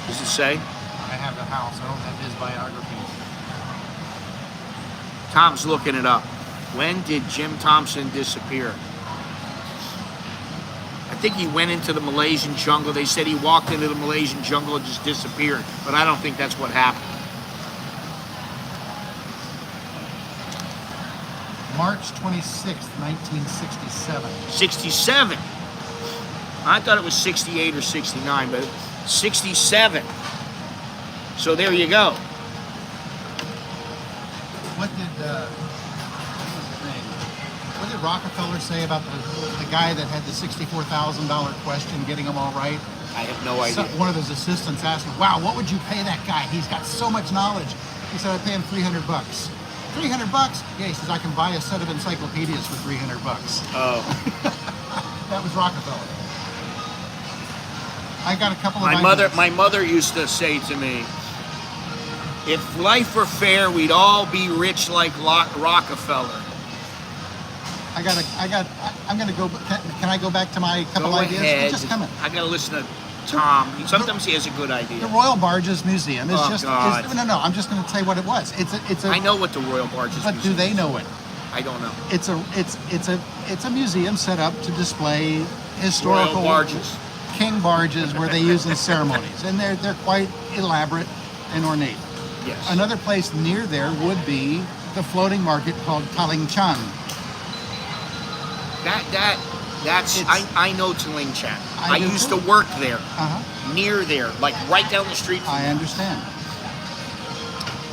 Does it say? I have the house. I don't have his biography. Tom's looking it up. When did Jim Thompson disappear? I think he went into the Malaysian jungle. They said he walked into the Malaysian jungle and just disappeared. But I don't think that's what happened. March 26th, 1967. 67. I thought it was 68 or 69, but 67. So there you go. What did what was his name? What did Rockefeller say about the guy that had the $64,000 question, getting them all right? I have no idea. One of his assistants asked him, "Wow, what would you pay that guy? He's got so much knowledge." He said, "I'd pay him $300." $300? Yeah, he says, "I can buy a set of encyclopedias for $300." Oh. That was Rockefeller. I got a couple of My mother used to say to me, if life were fair, we'd all be rich like Rockefeller. I'm gonna go. Can I go back to my couple Go ideas? ahead. Just come in. I gotta listen to Tom. Sometimes he has a good idea. The Royal Barges Museum is God. no. I'm just going to tell you what it was. It's a. I know what the Royal Barges But Museum do they is. know it? I don't know. It's a museum set up to display historical Royal barges. king barges where they use in ceremonies, and they're quite elaborate and ornate. Yes. Another place near there would be the floating market called Taling Chan. I know Taling Chan. I I do used too. to work there, Uh-huh. near there, like right down the street from I there. understand.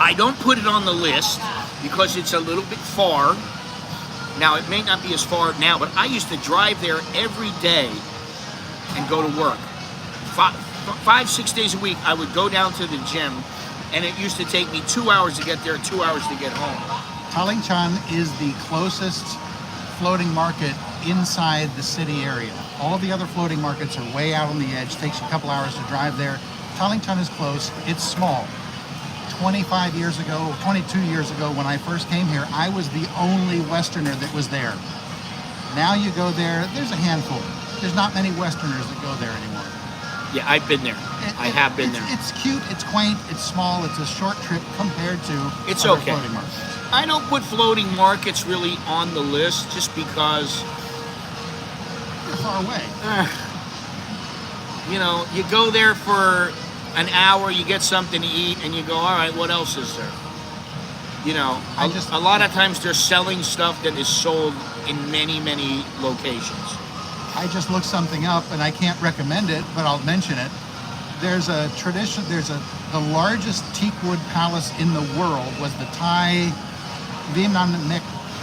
I don't put it on the list because it's a little bit far. Now, it may not be as far now, but I used to drive there every day and go to work. 5-6 days a week, I would go down to the gym, and it used to take me 2 hours to get there, 2 hours to get home. Taling Chan is the closest floating market inside the city area. All of the other floating markets are way out on the edge. Takes you a couple hours to drive there. Taling Chan is close. It's small. 22 years ago, when I first came here, I was the only Westerner that was there. Now you go there, there's a handful. There's not many Westerners that go there anymore. Yeah, I've been there. I have been there. It's cute, it's quaint, it's small, it's a short trip compared to It's other okay. floating markets. I don't put floating markets really on the list just because, They're far away. you go there for an hour, you get something to eat, and you go, all right, what else is there? A lot of times they're selling stuff that is sold in many, many locations. I just looked something up, and I can't recommend it, but I'll mention it. There's a tradition. The largest teakwood palace in the world was the Thai Vietnamese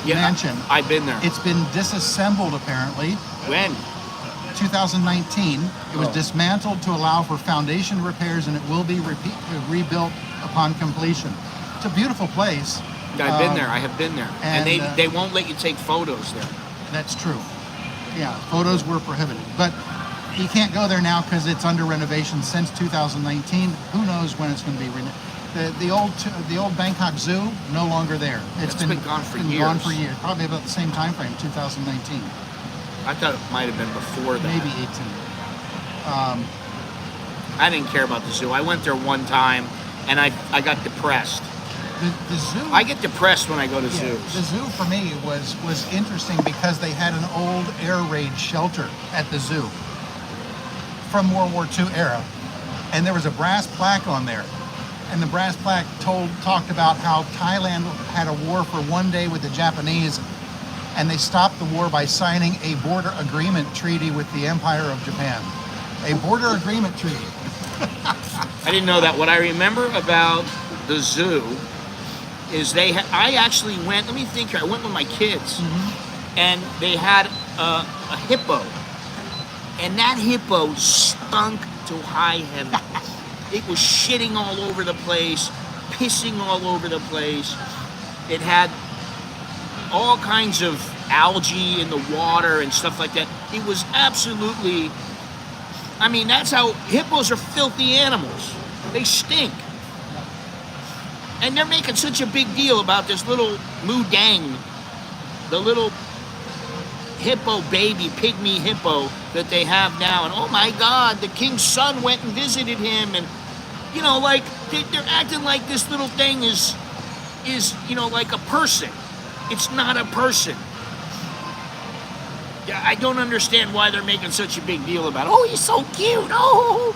mansion. I've been there. It's been disassembled apparently. When? 2019. It was Oh. dismantled to allow for foundation repairs, and it will be rebuilt upon completion. It's a beautiful place. I've been there. I have been there. And and, they won't let you take photos there. That's true. Yeah, photos were prohibited, but you can't go there now because it's under renovation since 2019. Who knows when it's going to be renovated? The old Bangkok Zoo, no longer there. It's been gone for been years. Gone for years, probably about the same time frame, 2019, I thought it might have been before that. maybe 18. I didn't care about the zoo. I went there one time, and I got depressed. The zoo. I get depressed when I go to Yeah, zoos. the zoo for me was interesting because they had an old air raid shelter at the zoo from World War II era, and there was a brass plaque on there, and the brass plaque talked about how Thailand had a war for one day with the Japanese, and they stopped the war by signing a border agreement treaty with the Empire of Japan. A border agreement treaty. I didn't know that. What I remember about the zoo is I actually went, let me think here, I went with my kids, and they had a hippo, and that hippo stunk to high heaven. It was shitting all over the place, pissing all over the place. It had all kinds of algae in the water and stuff like that. It was absolutely, that's how hippos are filthy animals. They stink. And they're making such a big deal about this little Mudang, the little hippo baby, pygmy hippo that they have now. And oh my God, the king's son went and visited him. And, they're acting like this little thing is like a person. It's not a person. Yeah, I don't understand why they're making such a big deal about it. Oh, he's so cute. Oh.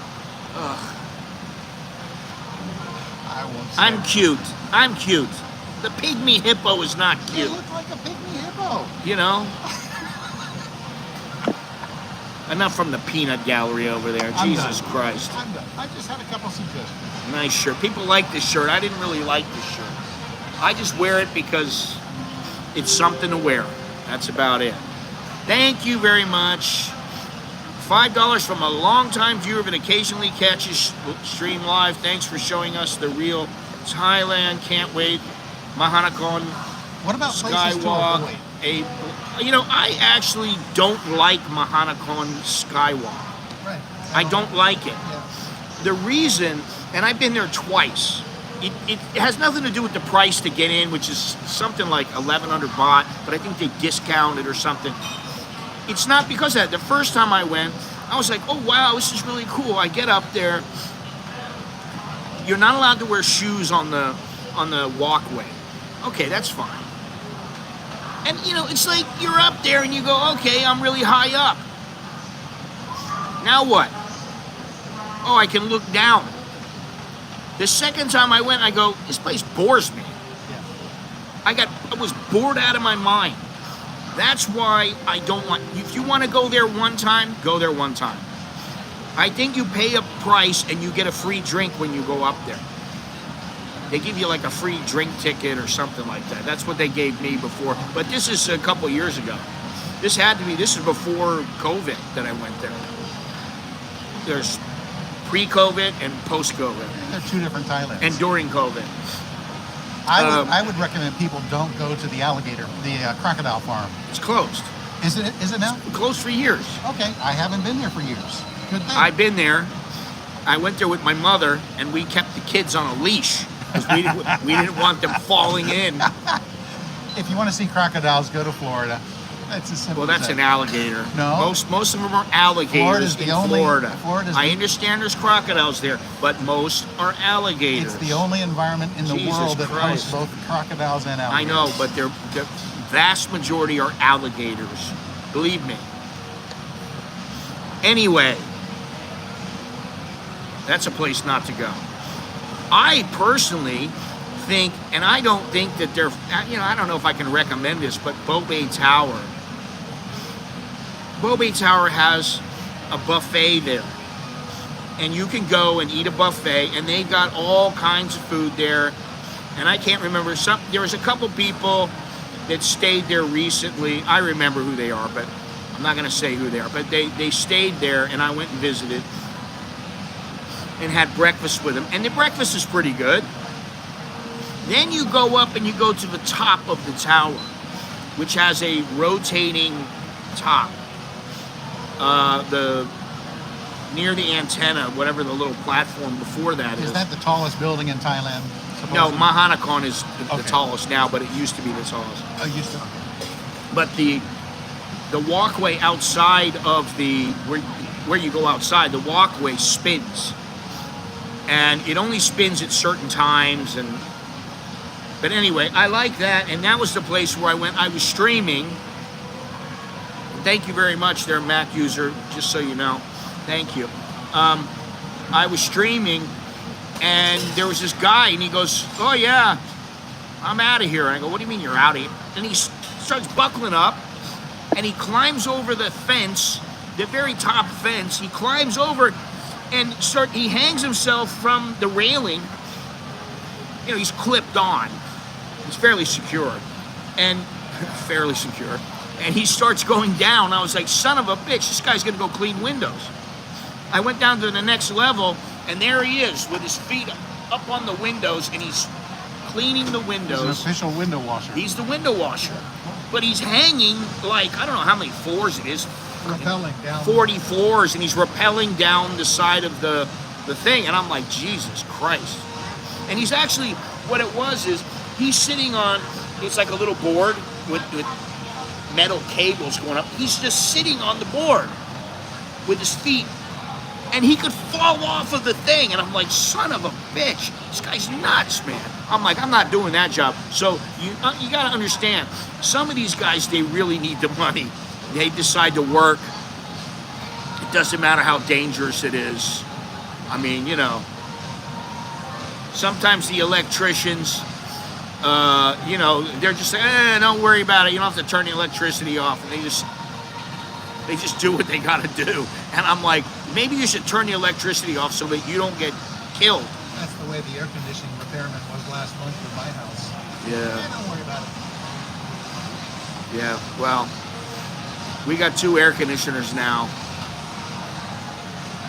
Ugh. I'm cute. I'm cute. The pygmy hippo is not You cute. look like a pygmy hippo. Enough from the peanut gallery over there. I'm Jesus done. Christ. I'm done. I just had a couple suggestions. Nice shirt. People like this shirt. I didn't really like this shirt. I just wear it because it's something to wear. That's about it. Thank you very much $5 from a longtime viewer that occasionally catches stream live. Thanks for showing us the real Thailand. Can't wait. Mahanakon What about places to Skywalk. avoid? I actually don't like Mahanakon Skywalk. Right. I don't like it. Yeah. The reason, and I've been there twice, it has nothing to do with the price to get in, which is something like 1,100 baht, but I think they discount it or something. It's not because of that. The first time I went, I was like, oh wow, this is really cool. I get up there. You're not allowed to wear shoes on the walkway. Okay, that's fine. And it's like you're up there and you go, okay, I'm really high up. Now what? Oh, I can look down. The second time I went, I go, this place bores me. Yeah. I was bored out of my mind. That's why I don't want, if you want to go there one time, go there one time. I think you pay a price and you get a free drink when you go up there. They give you like a free drink ticket or something like that. That's what they gave me before. But this is a couple years ago. This is before COVID that I went there. There's pre-COVID and post-COVID. They're two different Thailands. And during COVID. I would recommend people don't go to the alligator, the crocodile farm. It's closed. Is it now? Closed for years. Okay, I haven't been there for years. Good thing. I've been there. I went there with my mother, and we kept the kids on a leash because we didn't want them falling in. If you want to see crocodiles, go to Florida. That's as simple. Well, that's as that. an alligator. No. Most of them are alligators in Florida. I the, understand there's crocodiles there, but most are alligators. It's the only environment in the Jesus world that Christ. hosts both crocodiles and I alligators. know, but the vast majority are alligators. Believe me. Anyway, that's a place not to go. I personally think, and I don't think that they're, I don't know if I can recommend this, but Bobe Tower has a buffet there. And you can go and eat a buffet, and they got all kinds of food there. And I can't remember, there was a couple people that stayed there recently. I remember who they are, but I'm not going to say who they are. But they stayed there, and I went and visited and had breakfast with them. And the breakfast is pretty good. Then you go up and you go to the top of the tower, which has a rotating top. Near the antenna, whatever the little platform before that is. Is that the tallest building in Thailand? No, Mahanakon is the Okay. tallest now, but it used to be the tallest. Oh, used to. But the walkway outside of where you go outside, the walkway spins. And it only spins at certain times. But anyway, I like that. And that was the place where I went. I was streaming. Thank you very much there, Mac user, just so you know. Thank you. I was streaming, and there was this guy, and he goes, oh yeah, I'm out of here. And I go, what do you mean you're out of here? And he starts buckling up, and he climbs over the fence, the very top fence. He climbs over and he hangs himself from the railing. He's clipped on. He's fairly secure. And he starts going down. I was like, son of a bitch, this guy's gonna go clean windows. I went down to the next level, and there he is with his feet up on the windows, and he's cleaning the windows. He's an official window washer. He's the window washer. But he's hanging like, I don't know how many floors it is. Rappelling down. 40 floors, and he's rappelling down the side of the thing. And I'm like, Jesus Christ. And he's actually, what it was is, he's sitting on, it's like a little board with metal cables going up. He's just sitting on the board with his feet, and he could fall off of the thing. And I'm like, son of a bitch, this guy's nuts, man. I'm like, I'm not doing that job. So you got to understand, some of these guys, they really need the money. They decide to work. It doesn't matter how dangerous it is. I mean, sometimes the electricians, they're just saying, don't worry about it. You don't have to turn the electricity off. And they just do what they got to do. And I'm like, maybe you should turn the electricity off so that you don't get killed. That's the way the air conditioning repairman was last month with my house. Yeah. Don't worry about it. Yeah, well, we got 2 air conditioners now.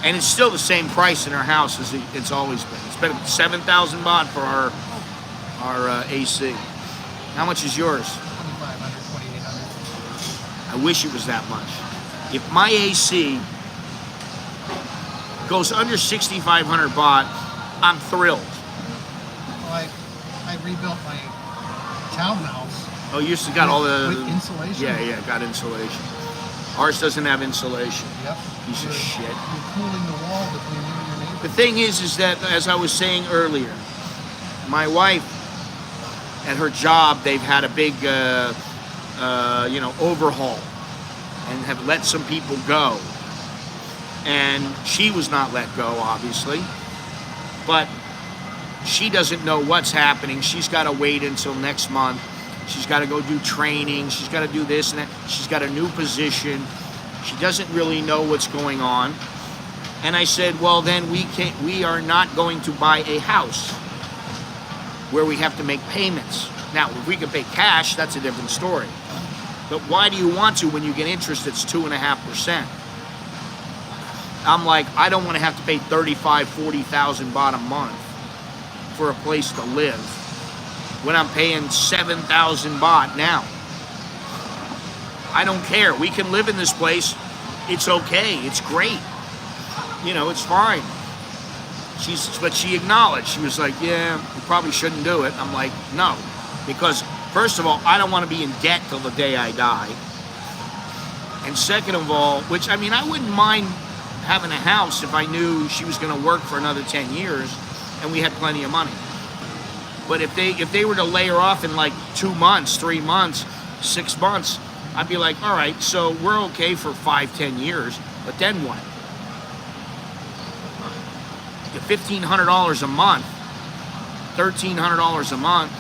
And it's still the same price in our house as it's always been. It's been 7,000 baht for our AC. How much is yours? 2,500, 2,800. I wish it was that much. If my AC goes under 6,500 baht, I'm thrilled. Well, I rebuilt my townhouse. Oh, you used to got all the with insulation. Yeah, got insulation. Ours doesn't have insulation. Yep. Piece of shit. You're cooling the wall between you and your neighbor. The thing is that as I was saying earlier, my wife at her job, they've had a big, overhaul and have let some people go. And she was not let go, obviously, but she doesn't know what's happening. She's got to wait until next month. She's got to go do training. She's got to do this and that. She's got a new position. She doesn't really know what's going on. And I said, well, then we are not going to buy a house where we have to make payments. Now, if we can pay cash, that's a different story. But why do you want to when you get interest that's 2.5%? I'm like, I don't want to have to pay 35, 40,000 baht a month for a place to live when I'm paying 7,000 baht now. I don't care. We can live in this place. It's okay. It's great. It's fine. But she acknowledged. She was like, yeah, you probably shouldn't do it. I'm like, no. Because, first of all, I don't want to be in debt till the day I die. And second of all, I wouldn't mind having a house if I knew she was going to work for another 10 years and we had plenty of money. But if they were to lay her off in like 2 months, 3 months, 6 months, I'd be like, all right, so we're okay for 5-10 years, but then what? $1,500 a month, $1,300 a month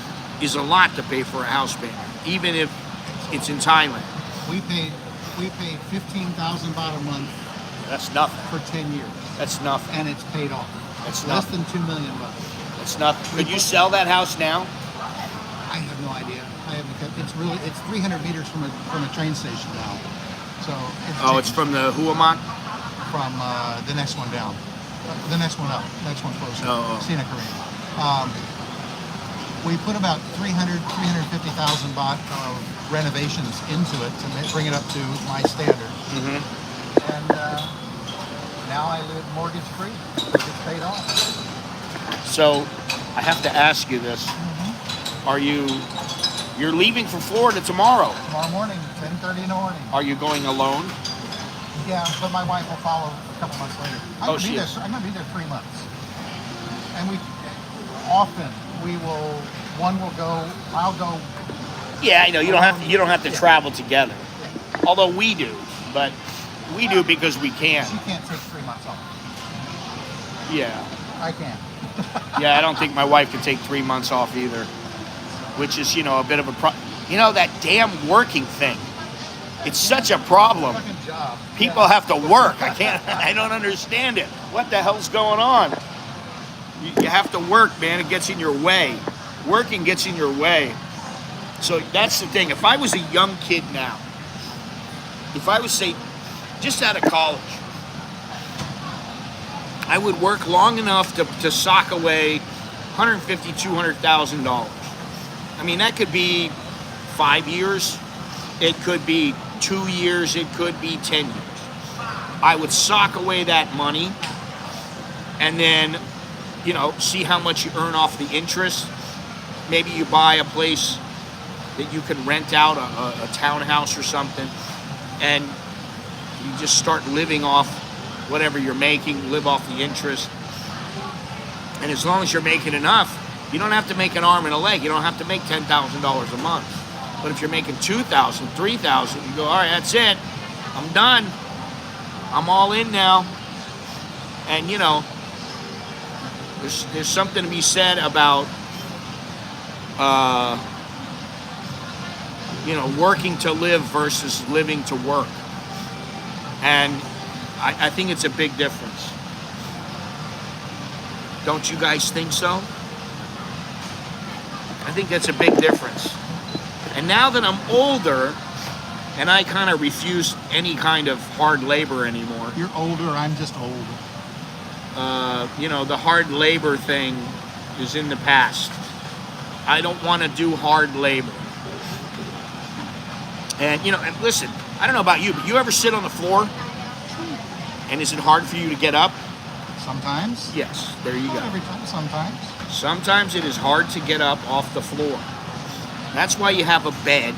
is a lot to pay for a house payment, even if it's in Thailand. We paid 15,000 baht a month. That's nothing. For 10 years. That's nothing. And it's paid off. That's less nothing. than 2 million bucks. That's nothing. Could you sell that house now? I have no idea. It's 300 meters from a train station now. So it's from the Huamak? From the next one down. The next one up. Next one closer. Scenic Arena. We put about 350,000 baht of renovations into it to bring it up to my standard. Mm-hmm. And now I live mortgage free. It's paid off. So I have to ask you this. Mm-hmm. You're leaving for Florida tomorrow? Tomorrow morning, 10:30 in the morning. Are you going alone? Yeah, but my wife will follow a couple months later. I'm going to be there 3 months. And one will go, I'll go. Yeah, I know, you don't have to travel together. Yeah. Although we do, but we do because we can. She can't take 3 months off. Yeah. I can. Yeah, I don't think my wife can take 3 months off either, which is, a bit of a that damn working thing. It's such a problem. Fucking job. People have to work. I don't understand it. What the hell's going on? You have to work, man. It gets in your way. Working gets in your way. So that's the thing. If I was a young kid now, if I was, say, just out of college, I would work long enough to sock away $150,000, $200,000. I mean, that could be 5 years. It could be 2 years. It could be 10 years. I would sock away that money and then, see how much you earn off the interest. Maybe you buy a place that you can rent out, a townhouse or something, and you just start living off whatever you're making, live off the interest. And as long as you're making enough, you don't have to make an arm and a leg. You don't have to make $10,000 a month. But if you're making $2,000, $3,000, you go, all right, that's it. I'm done. I'm all in now. And, there's something to be said about, working to live versus living to work. And I think it's a big difference. Don't you guys think so? I think that's a big difference. And now that I'm older, and I kind of refuse any kind of hard labor anymore. You're older, I'm just old. You know, the hard labor thing is in the past. I don't want to do hard labor. And, you know, and listen, I don't know about you, but you ever sit on the floor and is it hard for you to get up? Sometimes. Yes, there you Not go. every time, sometimes. Sometimes it is hard to get up off the floor. That's why you have a bed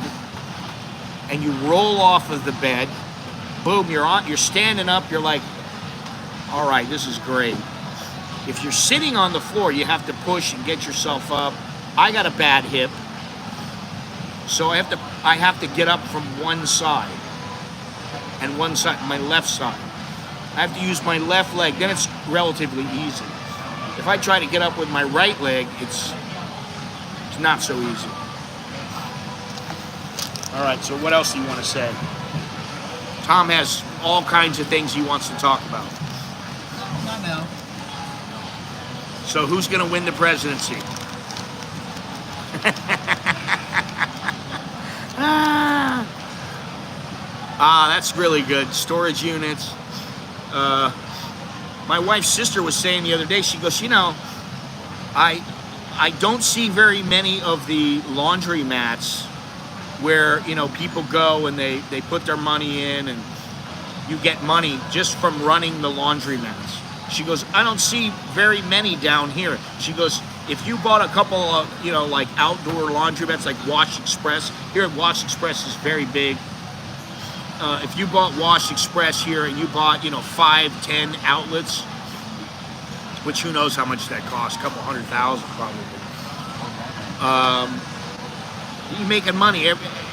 and you roll off of the bed. Boom, you're standing up, you're like, all right, this is great. If you're sitting on the floor, you have to push and get yourself up. I got a bad hip, so I have to get up from one side and one side, my left side. I have to use my left leg, then it's relatively easy. If I try to get up with my right leg, it's not so easy. All right, so what else do you want to say? Tom has all kinds of things he wants to talk about. Not now. So who's going to win the presidency? That's really good. Storage units. My wife's sister was saying the other day, she goes, you know, I don't see very many of the laundromats where, you know, people go and they put their money in and you get money just from running the laundromats. She goes, I don't see very many down here. She goes, if you bought a couple of, you know, like outdoor laundromats like Wash Express, here at Wash Express is very big. If you bought Wash Express here and you bought, you know, 5, 10 outlets, which who knows how much that costs, a couple $100,000 probably. You're making money.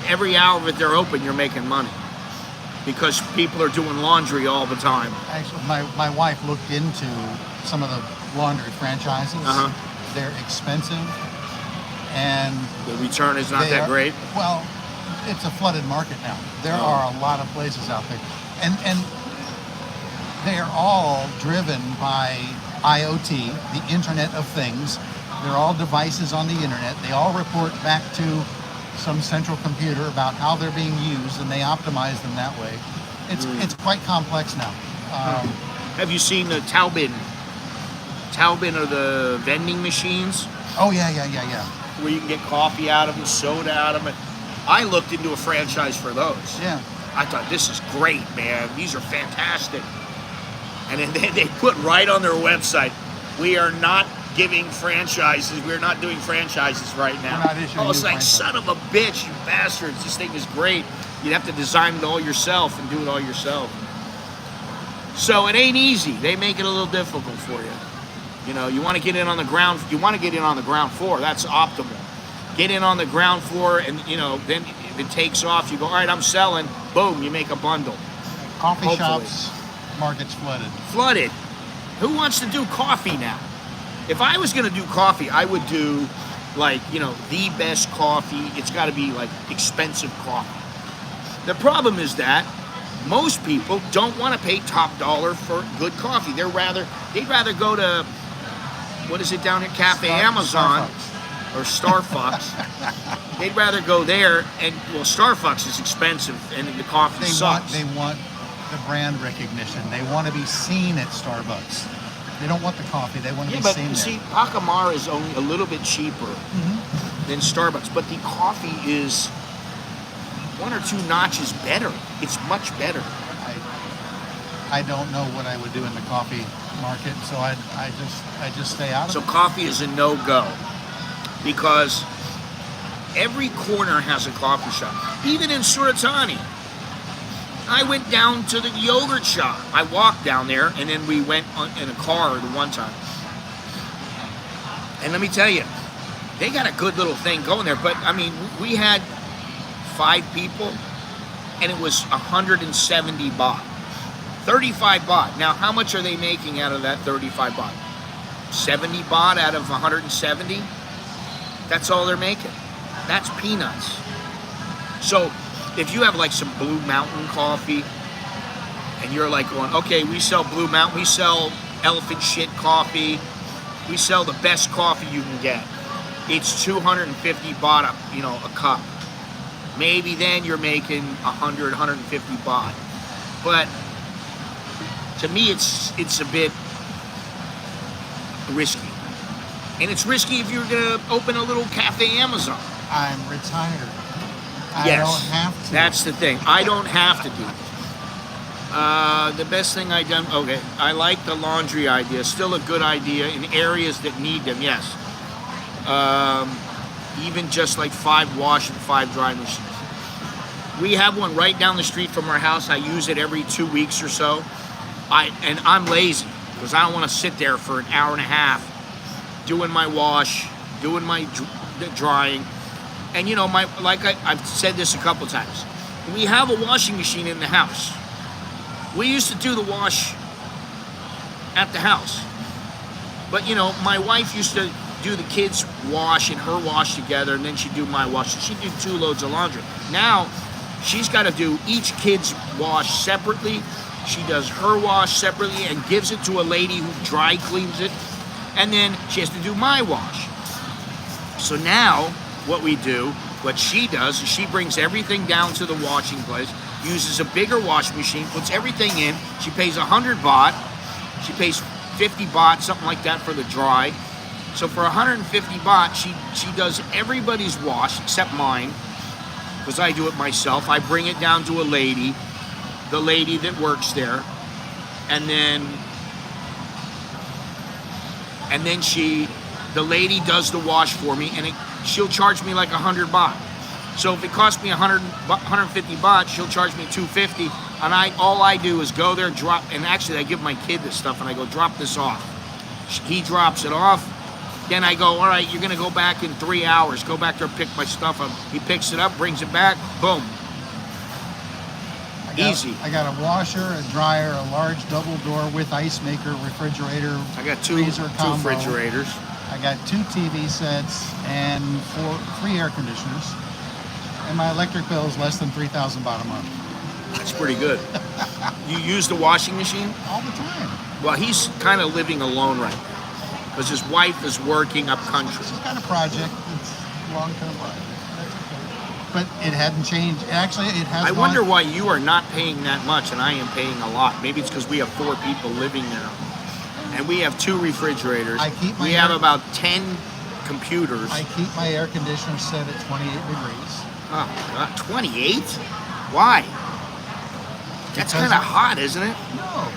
Every hour that they're open, you're making money. Because people are doing laundry all the time. Actually, my wife looked into some of the laundry franchises. Uh-huh. They're expensive, and the return is not that great. Well, it's a flooded market now. There are a lot of places out there, and they are all driven by IoT, the Internet of Things. They're all devices on the internet. They all report back to some central computer about how they're being used, and they optimize them that way. It's quite complex now. Have you seen the Taubin? Taubin are the vending machines. Oh yeah. Where you can get coffee out of them, soda out of them. I looked into a franchise for those. Yeah. I thought, this is great, man. These are fantastic. And then they put right on their website, we are not giving franchises. We're not doing franchises right now. We're not issuing I was new like, son of a bitch, you bastards. This thing is great. You'd have to design it all yourself and do it all yourself. So it ain't easy. They make it a little difficult for you. You know, you want to get in on the ground. You want to get in on the ground floor. That's optimal. Get in on the ground floor, and you know, then if it takes off, you go, all right, I'm selling. Boom, you make a bundle. Coffee Hopefully. shops, markets flooded. Flooded. Who wants to do coffee now? If I was going to do coffee, I would do like, you know, the best coffee. It's got to be like expensive coffee. The problem is that most people don't want to pay top dollar for good coffee. They'd rather go to, what is it down here, Cafe Amazon or Starbucks. They'd rather go there, and well, Starbucks is expensive and the coffee sucks. They want the brand recognition. They want to be seen at Starbucks. They don't want the coffee. They want to be seen there. See, Pacamara is only a little bit cheaper than Starbucks, but the coffee is 1 or 2 notches better. It's much better. I don't know what I would do in the coffee market, so I just stay out of it. So coffee is a no-go because every corner has a coffee shop. Even in Suratani, I went down to the yogurt shop. I walked down there, and then we went in a car the one time. And let me tell you, they got a good little thing going there. But, I mean, we had 5 people, and it was 170 baht. 35 baht. Now, how much are they making out of that 35 baht? 70 baht out of 170? That's all they're making. That's peanuts. So, if you have like some Blue Mountain coffee, and you're like going, okay, we sell Blue Mountain, we sell elephant shit coffee, we sell the best coffee you can get. It's 250 baht a cup. Maybe then you're making 100, 150 baht. But to me, it's a bit risky. And it's risky if you're going to open a little cafe Amazon. I'm retired. I Yes, don't have to. that's the thing. I don't have to do it. The best thing I done, okay, I like the laundry idea. Still a good idea in areas that need them, yes. Even just like 5 wash and 5 dry machines. We have one right down the street from our house. I use it every 2 weeks or so. And I'm lazy because I don't want to sit there for an hour and a half doing my wash, doing my drying. And you know, I've said this a couple times. We have a washing machine in the house. We used to do the wash at the house. But you know, my wife used to do the kids' wash and her wash together, and then she'd do my wash. So she'd do 2 loads of laundry. Now, she's got to do each kid's wash separately. She does her wash separately and gives it to a lady who dry cleans it. And then she has to do my wash. So now, what she does is she brings everything down to the washing place, uses a bigger wash machine, puts everything in. She pays 100 baht. She pays 50 baht, something like that, for the dry. So for 150 baht, she does everybody's wash except mine, because I do it myself. I bring it down to a lady, the lady that works there, and then the lady does the wash for me, and she'll charge me like 100 baht. So if it costs me 150 baht, she'll charge me 250, and all I do is go there, drop, and actually I give my kid this stuff, and I go, drop this off. He drops it off. Then I go, all right, you're going to go back in 3 hours. Go back there, pick my stuff up. He picks it up, brings it back, boom. Easy. I got a washer, a dryer, a large double door with ice maker, refrigerator, I got two freezer combo. refrigerators. I got 2 TV sets and 3 air conditioners. And my electric bill is less than 3,000 baht a month. That's pretty good. You use the washing machine? All the time. Well, he's kind of living alone right now because his wife is working up country. It's kind of project. It's a long-term project. That's okay. But it hadn't changed. Actually, it has. I wonder why you are not paying that much and I am paying a lot. Maybe it's because we have 4 people living there. And we have 2 refrigerators. We have about 10 computers. I keep my air conditioner set at 28 degrees. Oh, God, 28? Why? That's kind of hot, isn't it? No.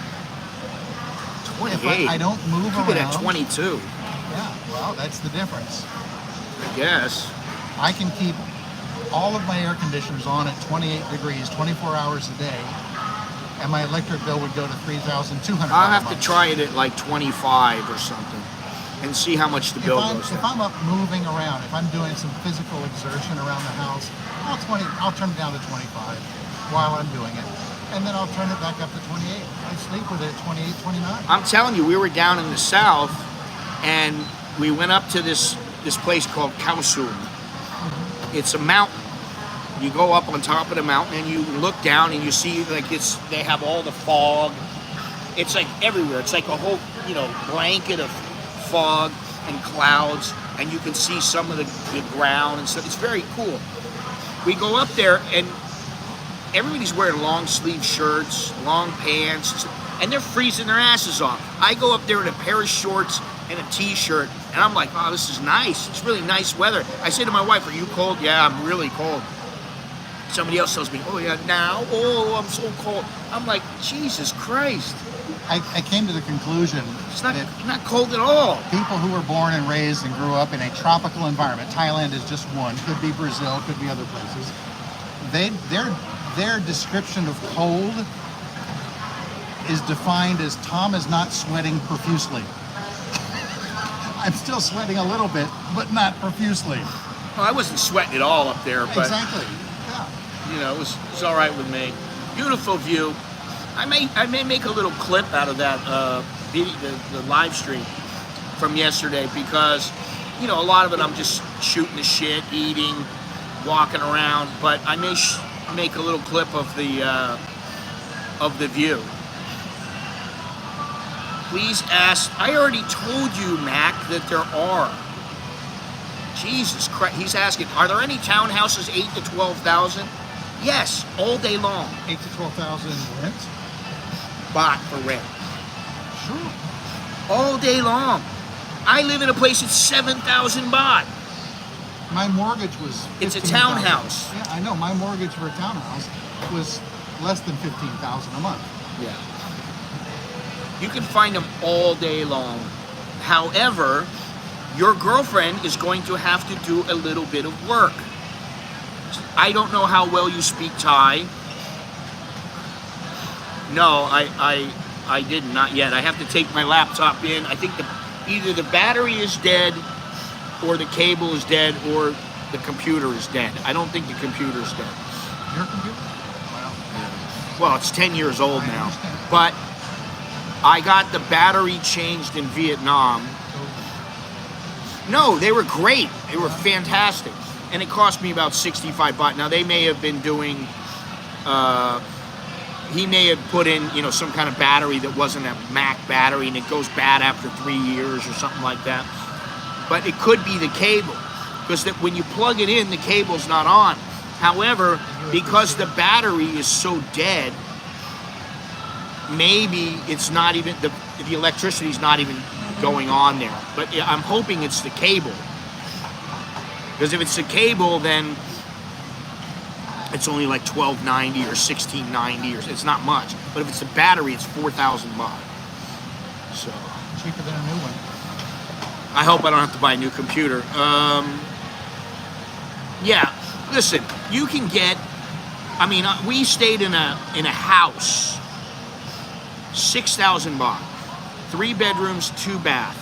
28. If I don't move around. Keep it at 22. Yeah, well, that's the difference. I guess. I can keep all of my air conditioners on at 28 degrees, 24 hours a day, and my electric bill would go to 3,200. I'll have to try it at like 25 or something and see how much the bill goes. If I'm up moving around, if I'm doing some physical exertion around the house, I'll turn it down to 25 while I'm doing it. And then I'll turn it back up to 28. I sleep with it at 28, 29. I'm telling you, we were down in the south, and we went up to this place called CASHAPP. It's a mountain. You go up on top of the mountain, and you look down, and you see like they have all the fog. It's like everywhere. It's like a whole blanket of fog and clouds, and you can see some of the ground and stuff. It's very cool. We go up there, and everybody's wearing long sleeve shirts, long pants, and they're freezing their asses off. I go up there in a pair of shorts and a t-shirt, and I'm like, oh, this is nice. It's really nice weather. I say to my wife, are you cold? Yeah, I'm really cold. Somebody else tells me, oh yeah, now, oh, I'm so cold. I'm like, Jesus Christ. I came to the conclusion it's not cold at all. People who were born and raised and grew up in a tropical environment, Thailand is just one, could be Brazil, could be other places, their description of cold is defined as Tom is not sweating profusely. I'm still sweating a little bit, but not profusely. Well, I wasn't sweating at all up there, but exactly. Yeah. It was all right with me. Beautiful view. I may make a little clip out of that video, the live stream from yesterday, because a lot of it I'm just shooting the shit, eating, walking around, but I may make a little clip of the view. Please ask. I already told you, Mac, that there are. Jesus Christ. He's asking, are there any townhouses 8,000 to 12,000? Yes, all day long. 8,000 to 12,000 rent? Baht for rent. Sure. All day long. I live in a place that's 7,000 baht. My mortgage was It's a 15,000. townhouse. Yeah, I know. My mortgage for a townhouse was less than 15,000 a month. Yeah. You can find them all day long. However, your girlfriend is going to have to do a little bit of work. I don't know how well you speak Thai. No, I did not yet. I have to take my laptop in. I think either the battery is dead, or the cable is dead, or the computer is dead. I don't think the computer is dead. Your computer? Well, it's 10 years old I now. understand. But I got the battery changed in Vietnam. No, they were great. They were fantastic. And it cost me about 65 baht. Now, they may have been doing, he may have put in, you know, some kind of battery that wasn't a Mac battery, and it goes bad after 3 years or something like that. But it could be the cable, because that when you plug it in, the cable's not on. However, because the battery is so dead, maybe it's not even, the electricity's not even going on there. But I'm hoping it's the cable. Because if it's the cable, then it's only like 12.90 or 16.90, or it's not much. But if it's the battery, it's 4,000 baht. So Cheaper than a new one. I hope I don't have to buy a new computer. Yeah, listen, you can get, I mean, we stayed in a house, 6,000 baht, 3 bedrooms, 2 bath,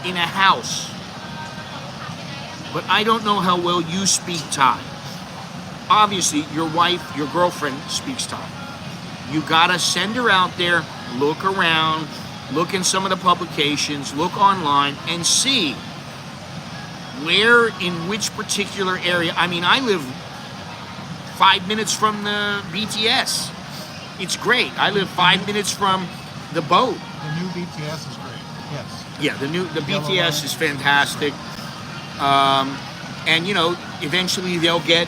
in a house. But I don't know how well you speak Thai. Obviously, your wife, your girlfriend speaks Thai. You gotta send her out there, look around, look in some of the publications, look online, and see where, in which particular area. I mean, I live 5 minutes from the BTS. It's great. I live 5 minutes from the boat. The new BTS is great. Yes. Yeah, the Yellow BTS line. is fantastic. And you know, eventually they'll get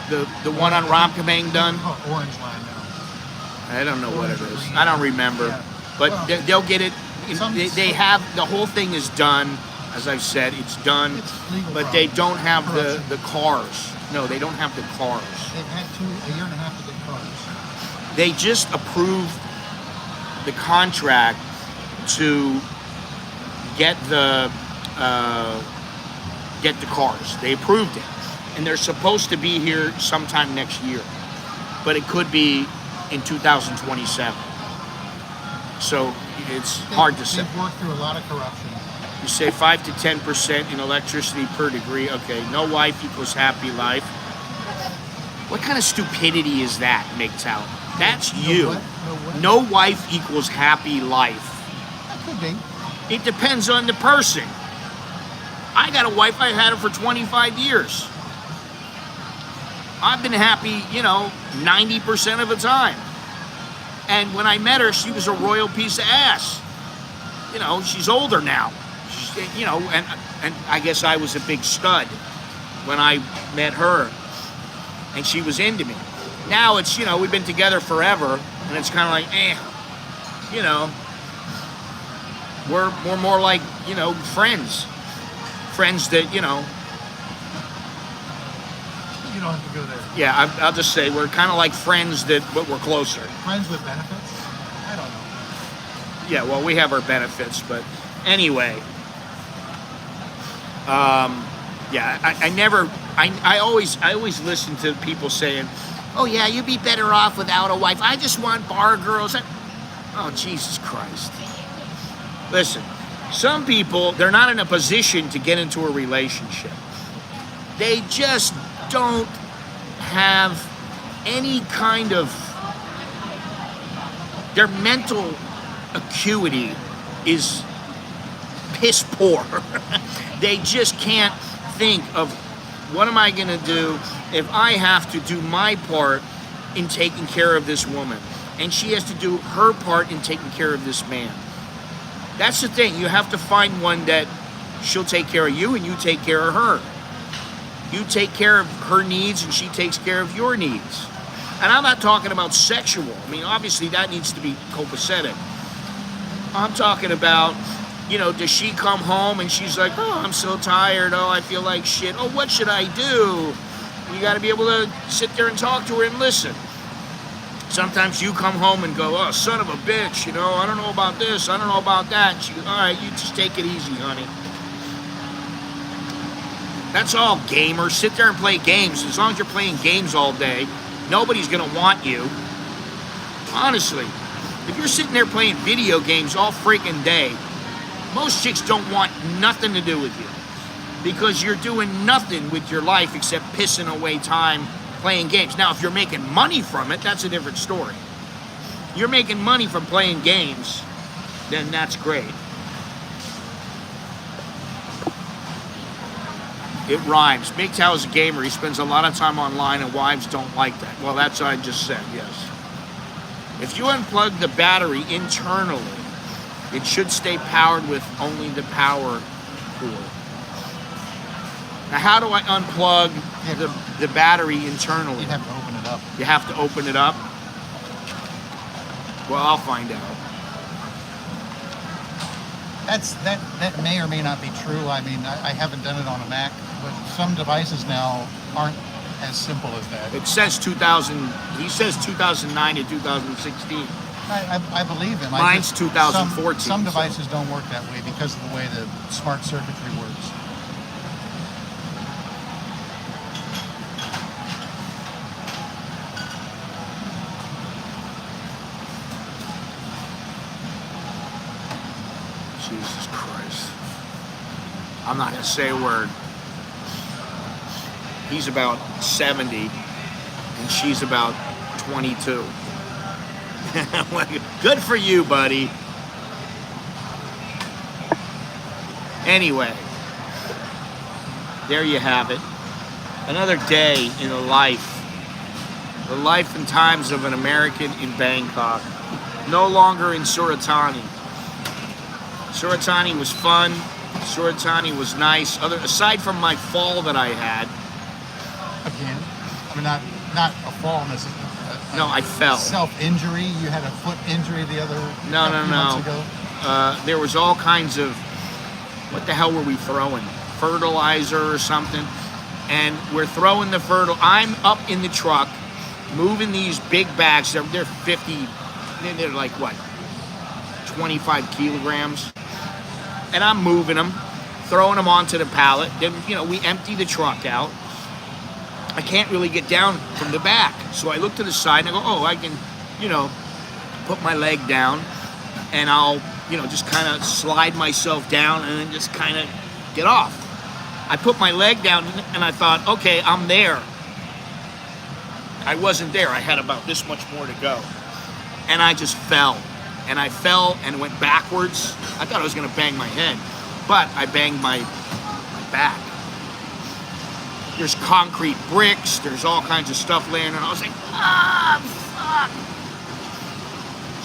the one on Ramkhamhaeng done. Oh, orange line now. I don't know what it Orange or is. green. I don't remember. Yeah. But Well, they'll get it. some- They have, the whole thing is done. As I've said, it's done. It's legal But they problems. don't have Corruption. the cars. No, they don't have the cars. They've had a year and a half to get cars. They just approved the contract to get the cars. They approved it, and they're supposed to be here sometime next year, but it could be in 2027. So it's hard to say. They've worked through a lot of corruption. You say 5 to 10% in electricity per degree. Okay, no wife equals happy life. What kind of stupidity is that, MGTOW? That's you. No what? No wife equals happy life. That could be. It depends on the person. I got a wife, I've had her for 25 years. I've been happy, 90% of the time. And when I met her, she was a royal piece of ass. She's older now. And I guess I was a big stud when I met her, and she was into me. Now it's, we've been together forever, and it's kind of like, we're more like, friends. Friends that, You don't have to go there. yeah, I'll just say we're kind of like friends but we're closer. Friends with benefits? I don't know. Yeah, well, we have our benefits, but anyway. Yeah, I always listen to people saying, oh yeah, you'd be better off without a wife. I just want bar girls. Oh, Jesus Christ. Listen, some people, they're not in a position to get into a relationship. They just don't have any kind of, their mental acuity is piss poor. They just can't think of, what am I going to do if I have to do my part in taking care of this woman, and she has to do her part in taking care of this man. That's the thing. You have to find one that she'll take care of you and you take care of her. You take care of her needs and she takes care of your needs. And I'm not talking about sexual. I mean, obviously that needs to be copacetic. I'm talking about, you know, does she come home and she's like, oh, I'm so tired. Oh, I feel like shit. Oh, what should I do? You got to be able to sit there and talk to her and listen. Sometimes you come home and go, oh, son of a bitch, you know, I don't know about this, I don't know about that. And she goes, all right, you just take it easy, honey. That's all, gamers. Sit there and play games. As long as you're playing games all day, nobody's going to want you. Honestly, if you're sitting there playing video games all freaking day, most chicks don't want nothing to do with you because you're doing nothing with your life except pissing away time playing games. Now, if you're making money from it, that's a different story. You're making money from playing games, then that's great. It rhymes. MGTOW is a gamer. He spends a lot of time online and wives don't like that. Well, that's what I just said, yes. If you unplug the battery internally, it should stay powered with only the power cord. Now, how do I unplug the battery internally? You'd have to open it up. You have to open it up? Well, I'll find out. That may or may not be true. I mean, I haven't done it on a Mac, but some devices now aren't as simple as that. It says 2000, he says 2009 to 2016. I believe him. Mine's 2014. Some devices don't work that way because of the way the smart circuitry works. Jesus Christ. I'm not going to say a word. He's about 70 and she's about 22. Good for you, buddy. Anyway, there you have it. Another day in the life and times of an American in Bangkok. No longer in Suratani. Suratani was fun. Suratani was nice. Aside from my fall that I had. Again, I mean, not a fall necessarily. No, I fell. Self-injury. You had a foot injury the other months ago. There was all kinds of, what the hell were we throwing? Fertilizer or something. And we're throwing the I'm up in the truck, moving these big bags. They're 50, they're like what? 25 kilograms. And I'm moving them, throwing them onto the pallet. Then, you know, we empty the truck out. I can't really get down from the back. So I look to the side and I go, oh, I can, you know, put my leg down and I'll, you know, just kind of slide myself down and then just kind of get off. I put my leg down and I thought, okay, I'm there. I wasn't there. I had about this much more to go. And I just fell. And I fell and went backwards. I thought I was going to bang my head, but I banged my back. There's concrete bricks. There's all kinds of stuff laying around. I was like, fuck.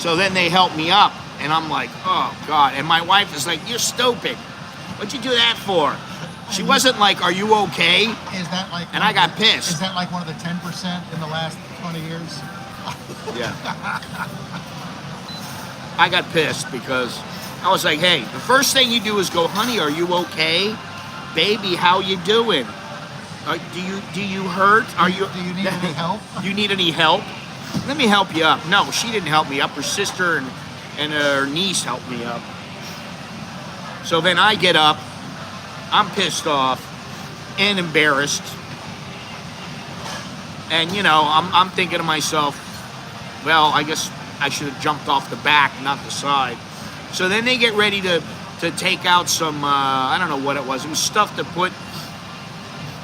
So then they helped me up, and I'm like, oh, God. And my wife is like, you're stupid. What'd you do that for? She wasn't like, are you okay? Is that like? And I got pissed. Is that like one of the 10% in the last 20 years? Yeah. I got pissed because I was like, hey, the first thing you do is go, honey, are you okay? Baby, how you doing? Do you hurt? Do you need any help? You need any help? Let me help you up. No, she didn't help me up. Her sister and her niece helped me up. So then I get up. I'm pissed off and embarrassed. And, you know, I'm thinking to myself, well, I guess I should have jumped off the back, not the side. So then they get ready to take out some, I don't know what it was. It was stuff to put,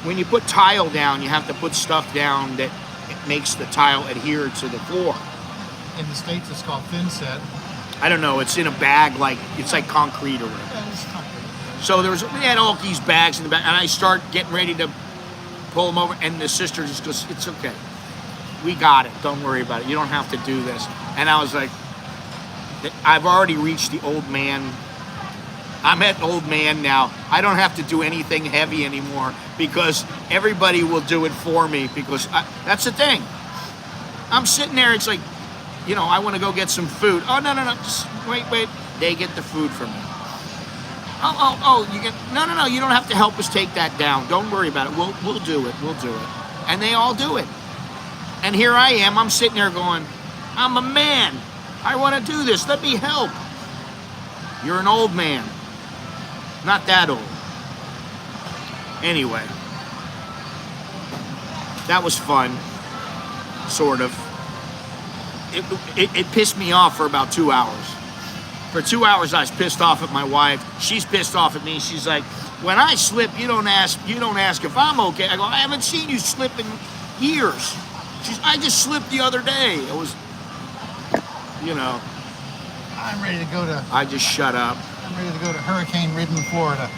when you put tile down, you have to put stuff down that it makes the tile adhere to the floor. In the States, it's called thin set. I don't know. It's in a bag, like, it's like concrete or whatever. Yeah, it's concrete. So we had all these bags in the back, and I start getting ready to pull them over, and the sister just goes, it's okay. We got it. Don't worry about it. You don't have to do this. And I was like, I've already reached the old man. I'm at old man now. I don't have to do anything heavy anymore because everybody will do it for me because that's the thing. I'm sitting there. It's like, you know, I want to go get some food. Oh, no. Just wait. They get the food for me. You get no. You don't have to help us take that down. Don't worry about it. We'll do it. We'll do it. And they all do it. And here I am. I'm sitting there going, I'm a man. I want to do this. Let me help. You're an old man. Not that old. Anyway, that was fun. Sort of. It pissed me off for about 2 hours. For 2 hours, I was pissed off at my wife. She's pissed off at me. She's like, when I slip, you don't ask if I'm okay. I go, I haven't seen you slip in years. I just slipped the other day. It was, I'm ready to go to. I just shut up. I'm ready to go to hurricane-ridden Florida.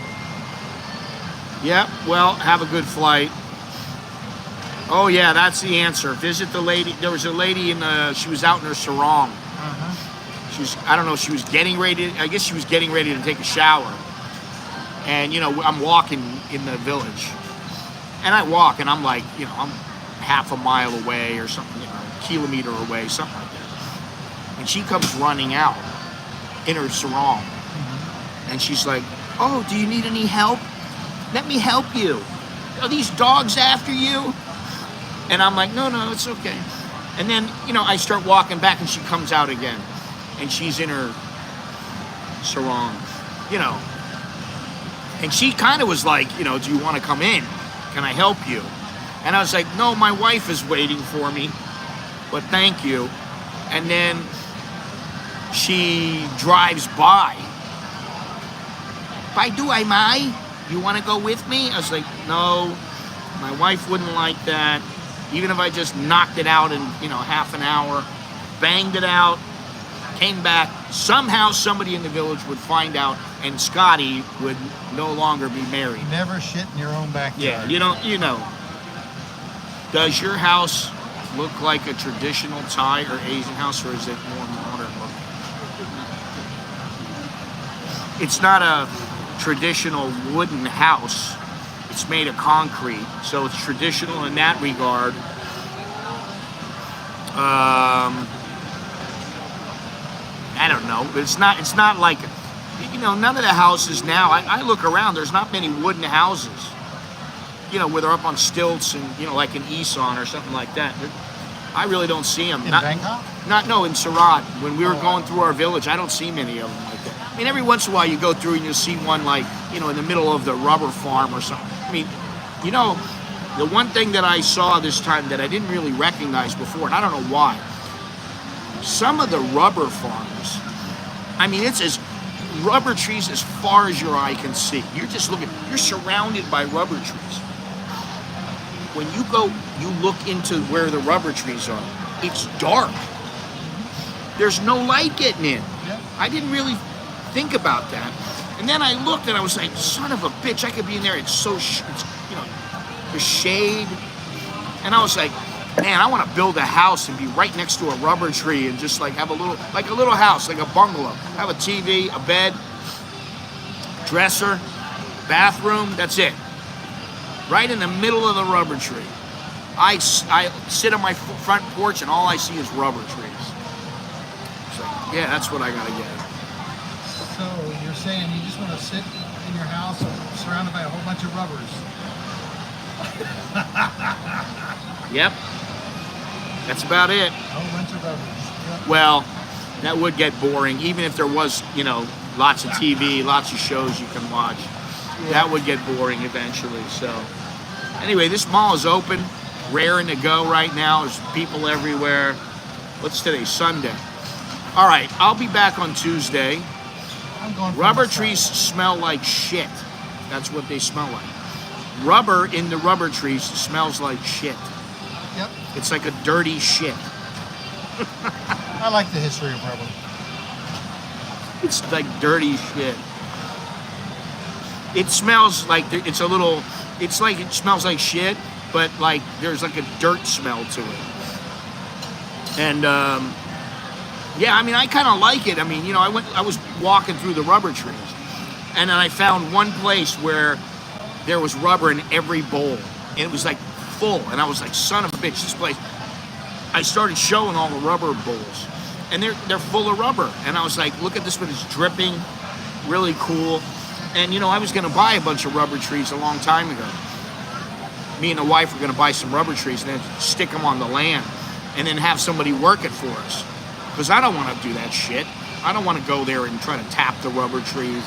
Yep. Well, have a good flight. Oh yeah, that's the answer. Visit the lady. There was a lady she was out in her sarong. I don't know, she was getting ready. I guess she was getting ready to take a shower. And I'm walking in the village, and I walk, and I'm like, I'm half a mile away or something, kilometer away, something like that. And she comes running out in her sarong, and she's like, "Oh, do you need any help? Let me help you. Are these dogs after you?" And I'm like, no, it's okay. And then, I start walking back, and she comes out again. And she's in her sarong, And she kind of was like, do you want to come in? Can I help you? And I was like, no, my wife is waiting for me, but thank you. And then she drives by. Paidu ai mai? You want to go with me? I was like, no, my wife wouldn't like that. Even if I just knocked it out in, half an hour, banged it out, came back, somehow somebody in the village would find out, and Scotty would no longer be married. Never shit in your own backyard. Yeah, Does your house look like a traditional Thai or Asian house, or is it more modern looking? It's not a traditional wooden house. It's made of concrete, so it's traditional in that regard. I don't know, but it's not like, none of the houses now, I look around, there's not many wooden houses, where they're up on stilts and, like in Isan or something like that. I really don't see them. In Bangkok? In Surat. When we were going through our village, I don't see many of them like that. I mean, every once in a while you go through and you'll see one like, in the middle of the rubber farm or something. I mean, the one thing that I saw this time that I didn't really recognize before, and I don't know why, some of the rubber farms, I mean, it's as rubber trees as far as your eye can see. You're surrounded by rubber trees. When you go, you look into where the rubber trees are, it's dark. There's no light getting in. I didn't really think about that. And then I looked and I was like, son of a bitch, I could be in there. It's so, the shade. And I was like, man, I want to build a house and be right next to a rubber tree and just have a little house, like a bungalow. Have a TV, a bed, dresser, bathroom, that's it. Right in the middle of the rubber tree. I sit on my front porch and all I see is rubber trees. It's like, yeah, that's what I gotta get. So you're saying you just want to sit in your house surrounded by a whole bunch of rubbers? Yep. That's about it. A whole bunch of rubbers. Yep. Well, that would get boring, even if there was, lots of TV, lots of shows you can watch. Yeah. That would get boring eventually. So, anyway, this mall is open, raring to go right now. There's people everywhere. What's today? Sunday. All right, I'll be back on Tuesday. Rubber trees smell like shit. That's what they smell like. Rubber in the rubber trees smells like shit. Yep. It's like a dirty shit. I like the history of rubber. It's like dirty shit. It smells like it smells like shit, but like there's like a dirt smell to it. And yeah, I mean, I kind of like it. I mean, I was walking through the rubber trees, and then I found one place where there was rubber in every bowl, and it was like full, and I was like, son of a bitch, this place. I started showing all the rubber bowls, and they're full of rubber, and I was like, look at this one, it's dripping, really cool. And you know, I was going to buy a bunch of rubber trees a long time ago. Me and the wife were going to buy some rubber trees and then stick them on the land and then have somebody work it for us. Because I don't want to do that shit. I don't want to go there and try to tap the rubber trees.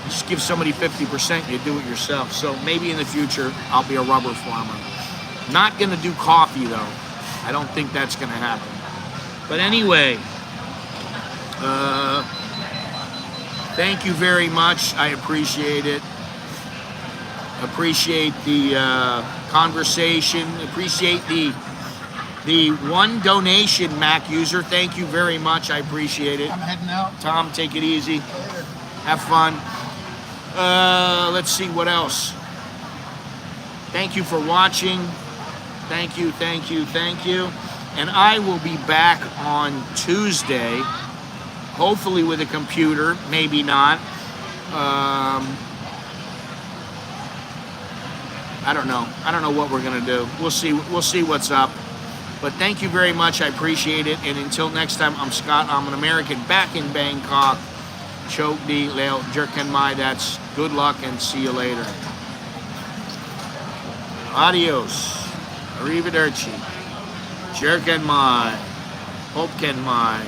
Just give somebody 50%, you do it yourself. So maybe in the future, I'll be a rubber farmer. Not going to do coffee, though. I don't think that's going to happen. But anyway, thank you very much. I appreciate it. Appreciate the conversation. Appreciate the one donation, Mac user. Thank you very much. I appreciate it. I'm heading out. Tom, take it easy. Have fun. Let's see what else. Thank you for watching. Thank you, thank you, thank you. And I will be back on Tuesday, hopefully with a computer, maybe not. I don't know. I don't know what we're gonna do. We'll see. We'll see what's up. But thank you very much. I appreciate it. And until next time, I'm Scott. I'm an American back in Bangkok. Chok di leo jerken mai. That's good luck and see you later. Adios. Arrivederci. Jerken mai. Hopken mai.